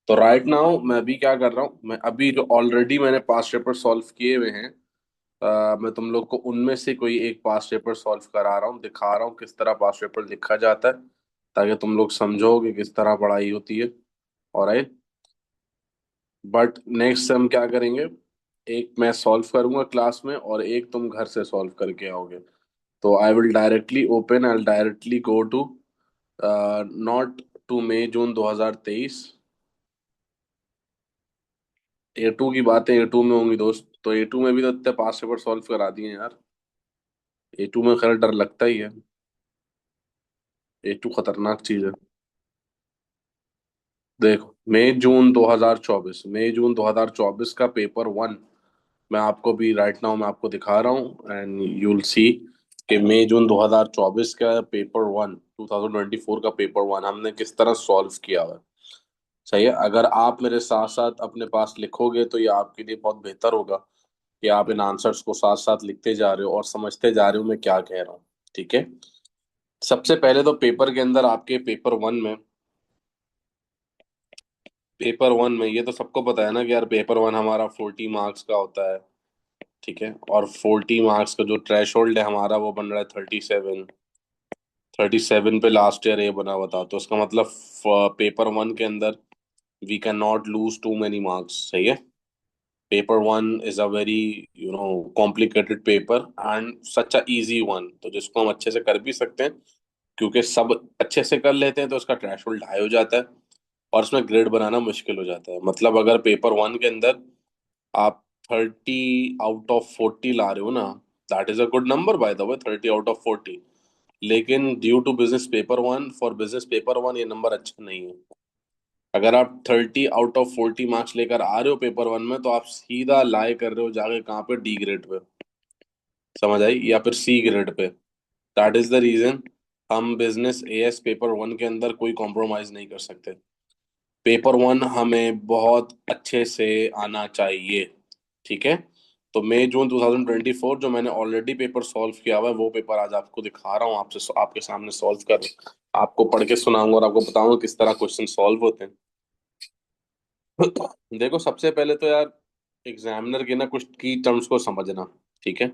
तो right now मैं अभी क्या कर रहा हूँ, मैं अभी जो ऑलरेडी मैंने पास्ट पेपर सॉल्व किए हुए हैं, मैं तुम लोग को उनमें से कोई एक पास्ट पेपर सॉल्व करा रहा हूँ, दिखा रहा हूँ किस तरह पास्ट पेपर लिखा जाता है, ताकि तुम लोग समझो कि किस तरह पढ़ाई होती है। और बट नेक्स्ट हम क्या करेंगे, एक मैं सॉल्व करूंगा क्लास में और एक तुम घर से सॉल्व करके आओगे। तो I will directly go to, not to May June 2023। A to की बातें ए टू में होंगी दोस्त, तो ए टू में भी तो इतने पास पेपर सॉल्व करा दिए हैं यार। ए टू में खैर डर लगता ही है। ए टू खतरनाक चीज है। देखो, मई जून 2024 का पेपर वन मैं आपको भी राइट नाउ मैं आपको दिखा रहा हूँ, एंड यू विल सी कि मई जून 2024 का पेपर वन, 2024 का पेपर वन हमने किस तरह सॉल्व किया हुआ है। सही है, अगर आप मेरे साथ साथ अपने पास लिखोगे तो ये आपके लिए बहुत बेहतर होगा कि आप इन आंसर्स को साथ साथ लिखते जा रहे हो और समझते जा रहे हो मैं क्या कह रहा हूँ। ठीक है। सबसे पहले तो पेपर के अंदर आपके पेपर वन में ये तो सबको पता है ना कि यार पेपर वन हमारा 40 मार्क्स का होता है। ठीक है, और 40 मार्क्स का जो थ्रेश होल्ड है हमारा वो बन रहा है 37। 37 पे लास्ट ईयर ए बना हुआ था, तो उसका मतलब पेपर वन के अंदर we can not lose too many marks. सही है। Paper one is a very complicated paper and such a easy one, तो जिसको हम अच्छे से कर भी सकते हैं, क्योंकि सब अच्छे से कर लेते हैं तो उसका थ्रेशोल्ड हाई हो जाता है और उसमें ग्रेड बनाना मुश्किल हो जाता है। मतलब अगर पेपर वन के अंदर आप 30 आउट ऑफ 40 ला रहे हो ना, that is a good number by the way, 30 out of 40। लेकिन due to business paper one, for business paper one ये नंबर अच्छा नहीं है। अगर आप 30 आउट ऑफ 40 मार्क्स लेकर आ रहे हो पेपर वन में, तो आप सीधा लाए कर रहे हो जाके कहाँ पे, डी ग्रेड पे। समझ आई, या फिर सी ग्रेड पे। दैट इज द रीजन हम बिजनेस एएस पेपर वन के अंदर कोई कॉम्प्रोमाइज नहीं कर सकते। पेपर वन हमें बहुत अच्छे से आना चाहिए। ठीक है। तो मई जून 2024 जो मैंने ऑलरेडी पेपर सॉल्व किया हुआ है वो पेपर आज आपको दिखा रहा हूँ, आपसे आपके सामने सॉल्व कर, आपको पढ़ के सुनाऊंगा और आपको बताऊंगा किस तरह क्वेश्चन सॉल्व होते हैं। देखो, सबसे पहले तो यार एग्जामिनर के ना कुछ की टर्म्स को समझना। ठीक है।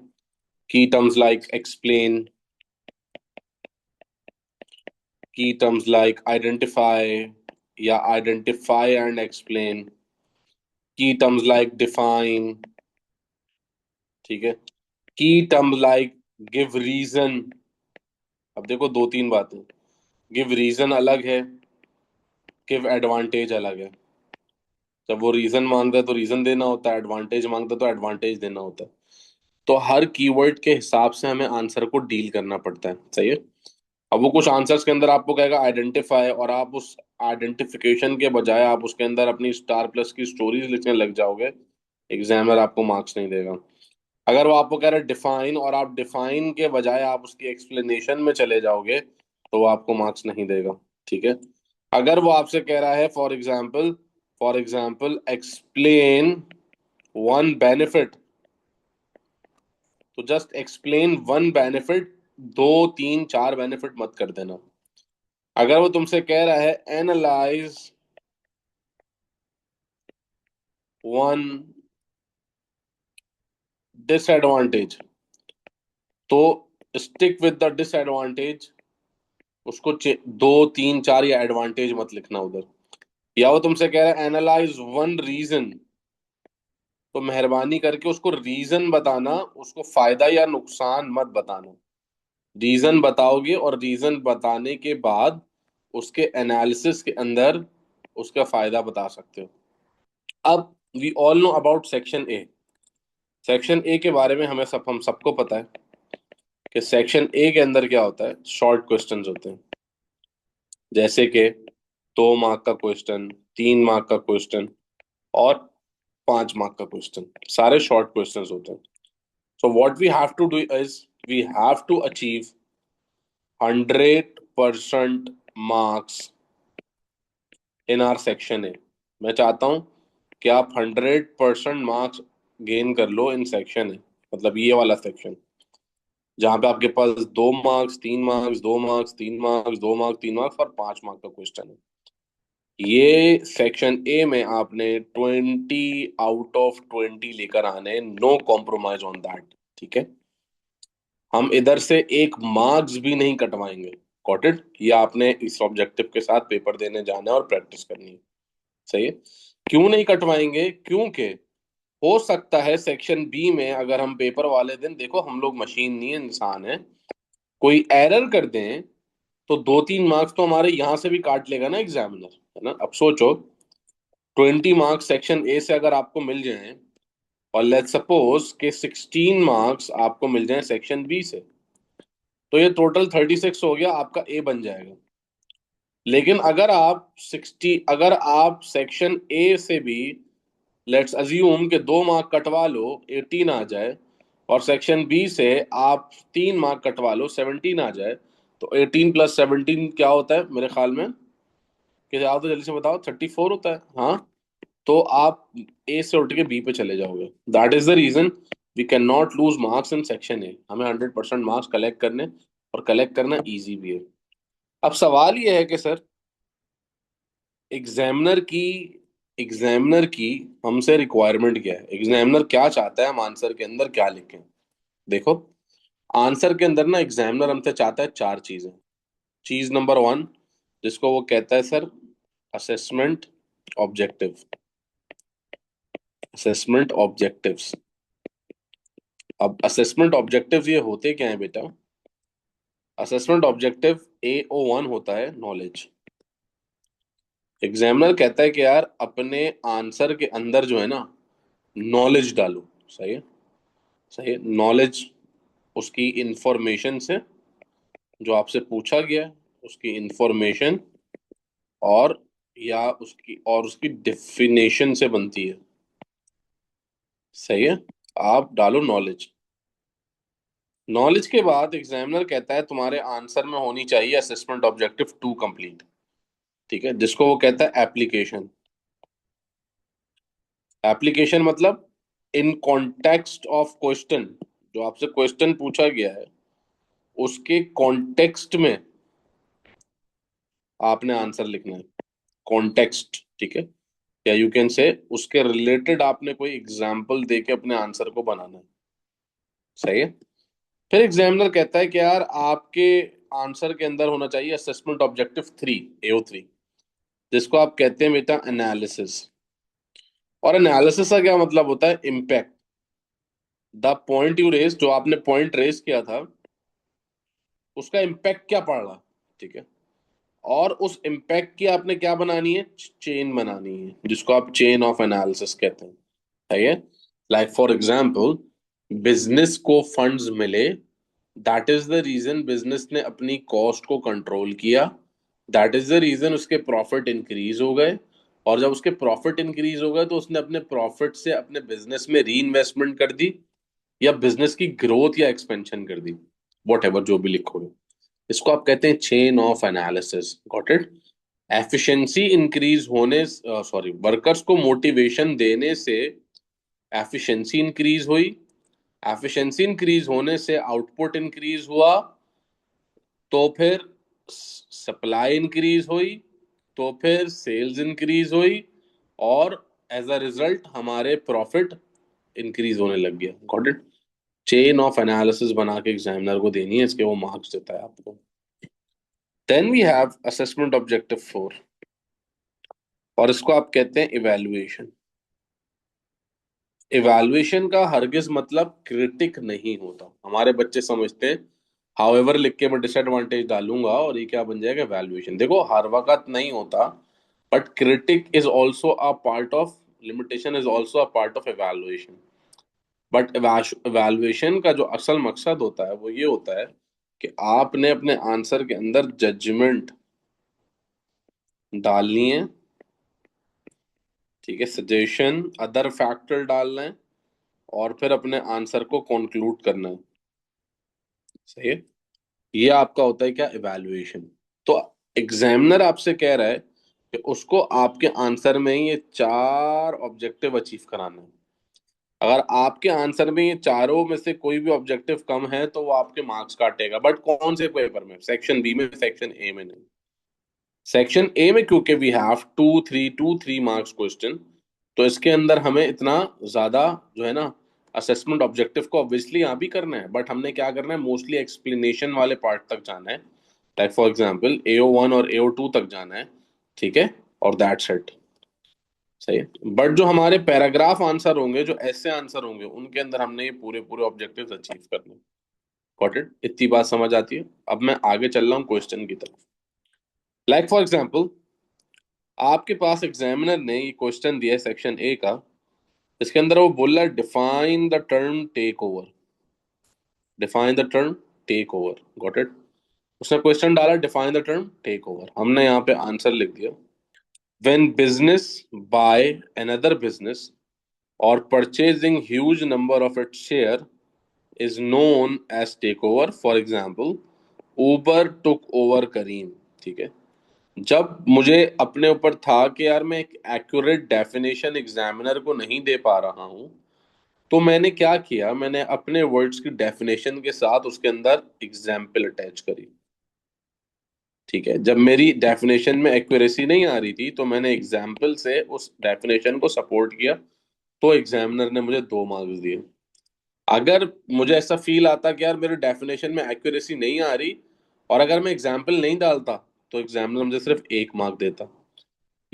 की टर्म्स लाइक एक्सप्लेन, की टर्म्स लाइक आइडेंटिफाई या आइडेंटिफाई एंड एक्सप्लेन, की टर्म्स लाइक डिफाइन। ठीक है। की टर्म्स लाइक गिव रीजन। अब देखो दो तीन बातें, गिव रीजन अलग है, गिव एडवांटेज अलग है। जब वो रीजन मांगता है तो रीजन देना होता है, एडवांटेज मांगता है तो एडवांटेज देना होता है। तो हर कीवर्ड के हिसाब से हमें आंसर को डील करना पड़ता है। सही है। अब वो कुछ आंसर्स के अंदर आपको कहेगा आइडेंटिफाई, और आप उस आइडेंटिफिकेशन के बजाय आप उसके अंदर अपनी स्टार प्लस की स्टोरीज लिखने लग जाओगे, एग्जामिनर आपको मार्क्स नहीं देगा। अगर वो आपको कह रहा है डिफाइन और आप डिफाइन के बजाय आप उसकी एक्सप्लेनेशन में चले जाओगे, तो वो आपको मार्क्स नहीं देगा। ठीक है। अगर वो आपसे कह रहा है for example explain one benefit, तो जस्ट एक्सप्लेन वन बेनिफिट, दो तीन चार बेनिफिट मत कर देना। अगर वो तुमसे कह रहा है एनालाइज वन डिसएडवांटेज, तो स्टिक विद द डिसएडवांटेज, दो तीन चार या एडवांटेज मत लिखना उधर। या वो तुमसे कह रहा है एनालाइज वन रीजन, तो मेहरबानी करके उसको रीजन बताना, उसको फायदा या नुकसान मत बताना। रीजन बताओगे और रीजन बताने के बाद उसके एनालिसिस के अंदर उसका फायदा बता सकते हो। अब we all know about section A. Section A के बारे में हम सबको पता है कि सेक्शन ए के अंदर क्या होता है, शॉर्ट क्वेश्चंस होते हैं। जैसे कि 2 मार्क का क्वेश्चन, 3 मार्क का क्वेश्चन और 5 मार्क का क्वेश्चन, सारे शॉर्ट क्वेश्चंस होते हैं। So what we have to do is we have to achieve 100% marks in our section A. मैं चाहता हूं कि आप 100% मार्क्स गेन कर लो इन सेक्शन ए, मतलब ये वाला सेक्शन जहां पे आपके पास 2 marks 3 marks, 2 marks 3 marks, 2 marks 3 marks और 5 मार्क का क्वेश्चन है। ये सेक्शन ए में आपने 20 आउट ऑफ 20 लेकर आने, नो कॉम्प्रोमाइज ऑन दैट। ठीक है, हम इधर से एक मार्क्स भी नहीं कटवाएंगे। Got it? ये आपने इस ऑब्जेक्टिव के साथ पेपर देने जाना है और प्रैक्टिस करनी है। सही है। क्यों नहीं कटवाएंगे? क्योंकि हो सकता है सेक्शन बी में अगर हम पेपर वाले दिन, देखो हम लोग मशीन नहीं है, इंसान है, कोई एरर कर दें तो 2-3 मार्क्स तो हमारे यहां से भी काट लेगा ना एग्जामिनर, है ना। अब सोचो, 20 मार्क्स सेक्शन ए से अगर आपको मिल जाएं, और लेट्स सपोज के 16 मार्क्स आपको मिल जाएं सेक्शन बी से, तो ये टोटल 36 हो गया, आपका ए बन जाएगा। लेकिन अगर आप सेक्शन ए से भी लेट्स अज्यूम के 2 मार्क कटवा लो, 18 आ जाए, और सेक्शन बी से आप 3 मार्क कटवा लो, 17 आ जाए, तो 18 + 17 क्या होता है मेरे ख्याल में? कि आप तो जल्दी से बताओ, 34 होता है। हाँ, तो आप ए से उठ के बी पे चले जाओगे। That is the reason we can not lose marks in section A. हमें 100% मार्क्स कलेक्ट करने, और कलेक्ट करना इजी भी है। अब सवाल ये है कि सर, एग्जामिनर की एग्जामिनर की हमसे रिक्वायरमेंट क्या है? एग्जामिनर क्या चाहता है हम आंसर के अंदर क्या लिखें? देखो, आंसर के अंदर ना एग्जामिनर हमसे चाहता है 4 चीजें। चीज नंबर 1, जिसको वो कहता है sir assessment objective. Assessment objectives. अब असेसमेंट ऑब्जेक्टिव्स ये होते क्या है बेटा? असेसमेंट ऑब्जेक्टिव AO1 होता है नॉलेज। एग्जामिनर कहता है कि यार अपने आंसर के अंदर जो है ना, नॉलेज डालो। सही है, सही है। नॉलेज उसकी इंफॉर्मेशन से, जो आपसे पूछा गया है उसकी इंफॉर्मेशन, और उसकी डेफिनेशन से बनती है। सही है, आप डालो नॉलेज। नॉलेज के बाद एग्जामिनर कहता है तुम्हारे आंसर में होनी चाहिए असेसमेंट ऑब्जेक्टिव 2 कंप्लीट। ठीक है, जिसको वो कहता है एप्लीकेशन। एप्लीकेशन मतलब इन कॉन्टेक्स्ट ऑफ क्वेश्चन, जो आपसे क्वेश्चन पूछा गया है उसके कॉन्टेक्स्ट में आपने आंसर लिखना है। कॉन्टेक्स्ट, ठीक है, या यू कैन से उसके रिलेटेड आपने कोई एग्जाम्पल दे के अपने आंसर को बनाना है। सही है। फिर एग्जामिनर कहता है कि यार आपके आंसर के अंदर होना चाहिए असेसमेंट ऑब्जेक्टिव 3, AO3, जिसको आप कहते हैं बेटा एनालिसिस। और एनालिसिस का क्या मतलब होता है? Impact. The point you raise, जो आपने पॉइंट रेस किया था उसका इम्पैक्ट क्या पड़ रहा। ठीक है, और उस इम्पैक्ट की आपने क्या बनानी है? चेन बनानी है, जिसको आप चेन ऑफ एनालिसिस कहते हैं। है ये? लाइक फॉर एग्जाम्पल, बिजनेस को फंड्स मिले, that is the reason business ने अपनी कॉस्ट को कंट्रोल किया, दैट इज द रीजन उसके प्रॉफिट इंक्रीज हो गए, और जब उसके प्रॉफिट इंक्रीज हो गए तो उसने अपने प्रॉफिट से अपने बिजनेस में री इन्वेस्टमेंट कर दी, या बिजनेस की ग्रोथ या एक्सपेंशन कर दी। वॉट एवर, जो भी लिखोगे, इसको आप कहते हैं chain of analysis. Got it? Efficiency increase होने, सॉरी, वर्कर्स को मोटिवेशन देने से एफिशिएंसी इंक्रीज हुई, एफिशिएंसी इंक्रीज होने से आउटपुट इंक्रीज हुआ, तो फिर सप्लाई इंक्रीज हुई, तो फिर सेल्स इंक्रीज हुई, और एज अ रिजल्ट हमारे प्रॉफिट इंक्रीज होने लग गया। Got it? Chain of analysis बना के एग्जामिनर को देनी है, इसके वो मार्क्स देता है आपको। Then we have assessment objective 4, और इसको आप कहते हैं इवैल्यूएशन। इवैल्यूएशन का हरगिज मतलब क्रिटिक नहीं होता। हमारे बच्चे समझते हैं हाउएवर लिख के मैं डिसएडवांटेज डालूंगा और ये क्या बन जाएगा? वैल्यूएशन। देखो, हर वक्त नहीं होता, but critic is also a part of, limitation is also a part of evaluation. But evaluation का जो असल मकसद होता है वो ये होता है कि आपने अपने आंसर के अंदर जजमेंट डालनी है। ठीक है, सजेशन, अदर फैक्टर डालना है, और फिर अपने आंसर को कंक्लूड करना है। सही है। ये आपका होता है क्या? इवैल्यूएशन। तो एग्जामिनर आपसे कह रहा है कि उसको आपके आंसर में ही ये 4 ऑब्जेक्टिव अचीव कराना है। अगर आपके आंसर में ये चारों में से कोई भी ऑब्जेक्टिव कम है तो वो आपके मार्क्स काटेगा, बट कौन से पेपर में? सेक्शन बी में, सेक्शन ए में नहीं। सेक्शन ए में क्योंकि वी हैव 2 3 क्वेश्चन, तो इसके अंदर हमें इतना ज्यादा जो है ना असेसमेंट ऑब्जेक्टिव को ऑब्वियसली यहाँ भी करना है, बट हमने क्या करना है, मोस्टली एक्सप्लेनेशन वाले पार्ट तक जाना है। लाइक फॉर एग्जाम्पल AO1 और AO2 तक जाना है, ठीक है, और दैट्स इट। सही है, बट जो हमारे पैराग्राफ आंसर होंगे, जो ऐसे आंसर होंगे, उनके अंदर हमने ये पूरे पूरे ऑब्जेक्टिव्स अचीव करने। Got it? इतनी बात समझ आती है? अब मैं आगे चल रहा हूँ क्वेश्चन की तरफ। लाइक फॉर एग्जाम्पल, आपके पास एग्जामिनर ने ये क्वेश्चन दिया है सेक्शन ए का। इसके अंदर वो बोल रहा है define the term take over. Define the term take over. Got it? उसने क्वेश्चन डाला डिफाइन द टर्म टेक ओवर, हमने यहाँ पे आंसर लिख दिया। When business buy another business और purchasing huge number of its share is known as take over. For example, Uber took over Careem. ठीक है, जब मुझे अपने ऊपर था कि यार मैं एक एक्यूरेट डेफिनेशन एग्जामिनर को नहीं दे पा रहा हूं, तो मैंने क्या किया, मैंने अपने वर्ड्स की डेफिनेशन के साथ उसके अंदर एग्जाम्पल अटैच करी। ठीक है, जब मेरी डेफिनेशन में एक्यूरेसी नहीं आ रही थी, तो मैंने एग्जाम्पल से उस डेफिनेशन को सपोर्ट किया, तो एग्जामिनर ने मुझे 2 मार्क्स दिए। अगर मुझे ऐसा फील आता कि यार मेरे डेफिनेशन में एक्यूरेसी नहीं आ रही, और अगर मैं एग्जाम्पल नहीं डालता, तो एग्जामिनर मुझे सिर्फ 1 मार्क देता।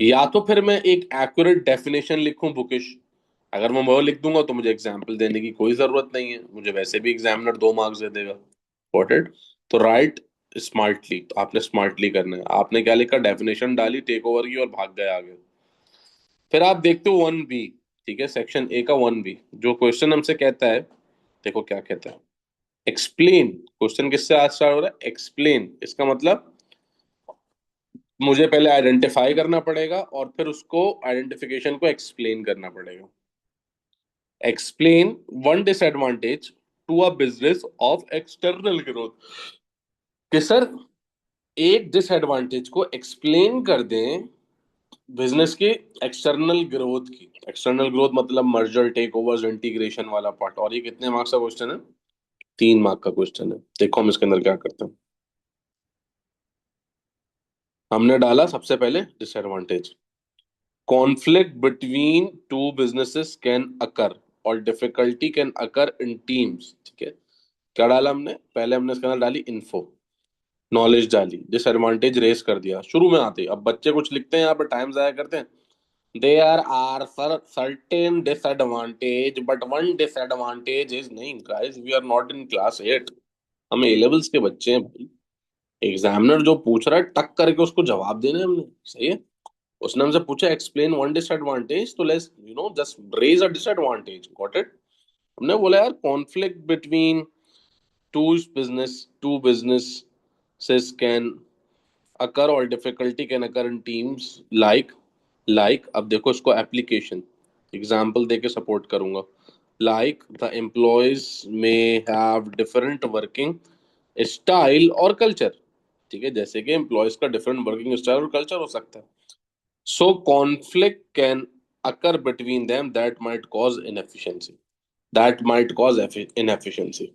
या तो फिर मैं एक एक्यूरेट डेफिनेशन लिखूं बुकिश, अगर मैं वो लिख दूंगा तो मुझे एग्जाम्पल देने की कोई जरूरत नहीं है, मुझे वैसे भी एग्जामिनर 2 मार्क्स दे देगा। Got it? तो राइट स्मार्टली, तो आपने स्मार्टली करना है। आपने क्या लिखा, डेफिनेशन डाली टेक ओवर की और भाग गए आगे। फिर आप देखते हो 1B। ठीक है, सेक्शन ए का 1B जो क्वेश्चन हमसे कहता है, देखो क्या कहता है, एक्सप्लेन। क्वेश्चन किससे आज स्टार्ट हो रहा है, एक्सप्लेन। इसका मतलब मुझे पहले आइडेंटिफाई करना पड़ेगा और फिर उसको आइडेंटिफिकेशन को एक्सप्लेन करना पड़ेगा। Explain one disadvantage to a business of external growth. कि सर एक डिसएडवांटेज को एक्सप्लेन कर दें बिजनेस की एक्सटर्नल ग्रोथ की। एक्सटर्नल ग्रोथ मतलब मर्जर, टेक ओवर्स, इंटीग्रेशन वाला पार्ट। और ये कितने मार्क्स का क्वेश्चन है, 3 मार्क का क्वेश्चन है। देखो हम इसके अंदर क्या करते हैं। हमने डाला सबसे पहले disadvantage, conflict between two businesses can occur और difficulty can occur in teams. ठीक है, क्या डाला हमने, पहले हमने इसके अंदर डाली इन्फो, नॉलेज डाली, डिसएडवांटेज रेस कर दिया। शुरू में आते ही अब बच्चे कुछ लिखते हैं यहाँ पे, टाइम जाया करते हैं। There are sir certain disadvantage but one disadvantage is, नहीं guys, we are not in class 8, हम ए लेवल्स के बच्चे हैं भाई। एग्जामिनर जो पूछ रहा है टक करके उसको जवाब देना है हमने। सही है, उसने हमसे पूछा एक्सप्लेन वन डिसएडवांटेज, तो let's just raise a disadvantage. Got it? हमने बोला यार conflict between two businesses can occur और difficulty can occur in teams like अब देखो इसको एप्लीकेशन एग्जाम्पल देके सपोर्ट करूंगा। Like the employees may have different working style और कल्चर। ठीक है, जैसे कि एम्प्लॉयज का डिफरेंट वर्किंग स्टाइल और कल्चर हो सकता है। So conflict can occur between them that might cause inefficiency. That might cause inefficiency.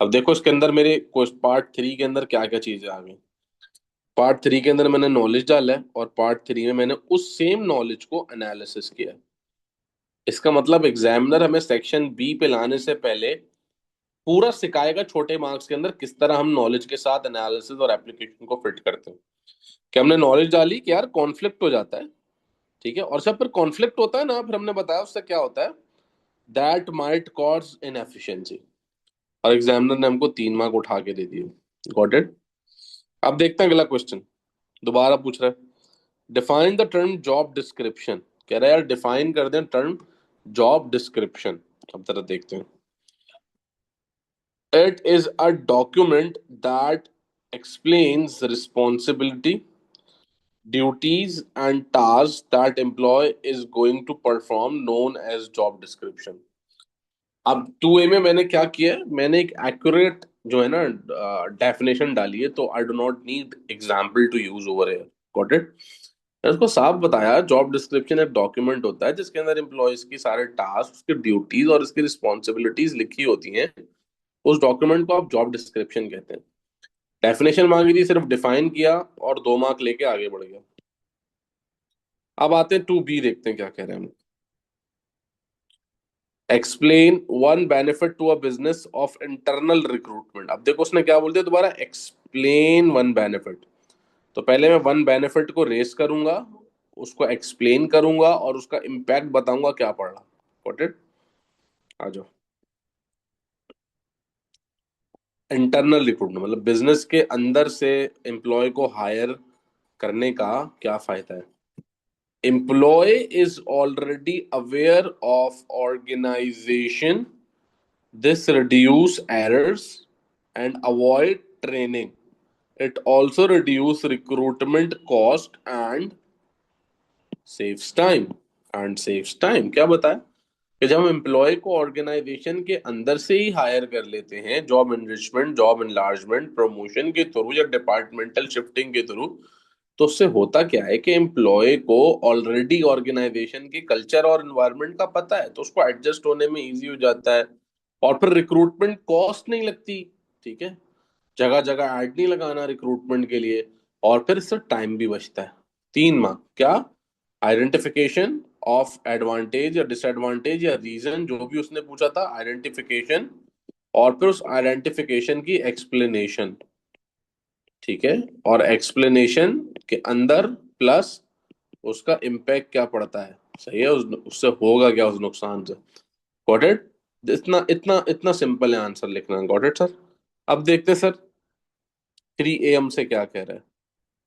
अब देखो इसके अंदर मेरे पार्ट 3 के अंदर क्या क्या चीजें आ गई। पार्ट 3 के अंदर मैंने नॉलेज डाला है और पार्ट 3 में मैंने उस सेम नॉलेज को एनालिसिस किया है। इसका मतलब एग्जामिनर हमें सेक्शन बी पे लाने से पहले पूरा सिखाएगा छोटे मार्क्स के अंदर किस तरह हम नॉलेज के साथ एनालिसिस और एप्लीकेशन को फिट करते हैं। कि हमने नॉलेज डाली कि यार कॉन्फ्लिक्ट हो जाता है। ठीक है, और सब पर कॉन्फ्लिक्ट होता है ना, फिर हमने बताया उससे क्या होता है, दैट माइट कॉज इनएफिशिएंसी। और एग्जामिनर ने हमको 3 मार्क उठा के दे दिए। Got it? अब देखते हैं अगला क्वेश्चन, दोबारा पूछ रहा है define the term job description. कह रहा है यार डिफाइन कर दें टर्म जॉब डिस्क्रिप्शन। अब जरा देखते हैं। It is a document that explains responsibility, duties and tasks that employee is going to perform known as job description। अब 2A में मैंने क्या किया है, मैंने एक एक्यूरेट जो है ना डेफिनेशन डाली है, तो I do not need example to use over here. Got it? मैंने उसको साफ बताया जॉब डिस्क्रिप्शन एक डॉक्यूमेंट होता है जिसके अंदर एम्प्लॉयज की सारे टास्क, उसकी ड्यूटीज और उसकी रिस्पॉन्सिबिलिटीज लिखी होती हैं। उस डॉक्यूमेंट को आप जॉब डिस्क्रिप्शन कहते हैं। डेफिनेशन मांगी थी, सिर्फ डिफाइन किया और 2 मार्क लेके आगे बढ़ गया। अब आते हैं 2B, देखते हैं क्या कह रहे हैं हम। Explain one benefit to a business of internal recruitment. अब देखो उसने क्या बोल दिया दोबारा, एक्सप्लेन वन बेनिफिट। तो पहले मैं वन बेनिफिट को रेस करूंगा, उसको एक्सप्लेन करूंगा और उसका इम्पैक्ट बताऊंगा क्या पड़ रहा। Got it? आ जाओ। इंटरनल रिक्रूटमेंट मतलब बिजनेस के अंदर से एम्प्लॉय को हायर करने का क्या फायदा है। Employ is already aware of organisation, this reduce errors and avoid training, it also reduce recruitment cost and saves time. क्या बताया कि जब हम एम्प्लॉय को ऑर्गेनाइजेशन के अंदर से ही हायर कर लेते हैं, job enrichment, job enlargement, promotion के थ्रू या डिपार्टमेंटल शिफ्टिंग के थ्रू, तो उससे होता क्या है कि एम्प्लॉय को ऑलरेडी ऑर्गेनाइजेशन की कल्चर और एनवायरनमेंट का पता है, तो उसको एडजस्ट होने में इजी हो जाता है। और फिर रिक्रूटमेंट कॉस्ट नहीं लगती। ठीक है, जगह जगह ऐड नहीं लगाना रिक्रूटमेंट के लिए। और फिर इससे टाइम भी बचता है। 3 मार्क क्या, आइडेंटिफिकेशन ऑफ एडवांटेज या डिसएडवांटेज या रीजन, जो भी उसने पूछा था, आइडेंटिफिकेशन, और फिर उस आइडेंटिफिकेशन की एक्सप्लेनेशन। ठीक है, और एक्सप्लेनेशन के अंदर प्लस उसका इम्पैक्ट क्या पड़ता है। सही है, उससे होगा क्या उस नुकसान से। Got it? इतना इतना इतना सिंपल है आंसर लिखना। Got it sir? अब देखते हैं सर 3A हमसे क्या कह रहा है।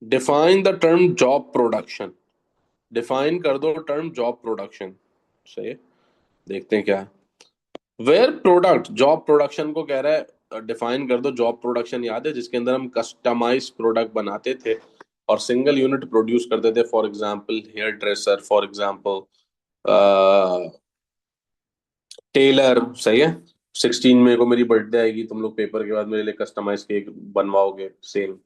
Define the term job production. Define कर दो टर्म जॉब प्रोडक्शन। सही है, देखते हैं क्या है। वेयर प्रोडक्ट, जॉब प्रोडक्शन को कह रहा है डिफाइन कर दो। जॉब प्रोडक्शन याद है, जिसके अंदर हम कस्टमाइज प्रोडक्ट बनाते थे और सिंगल यूनिट प्रोड्यूस करते थे। For example hairdresser, for example tailor. सही है, 16 मई को मेरी बर्थडे आएगी, तुम लोग पेपर के बाद मेरे लिए कस्टमाइज केक बनवाओगे। Same,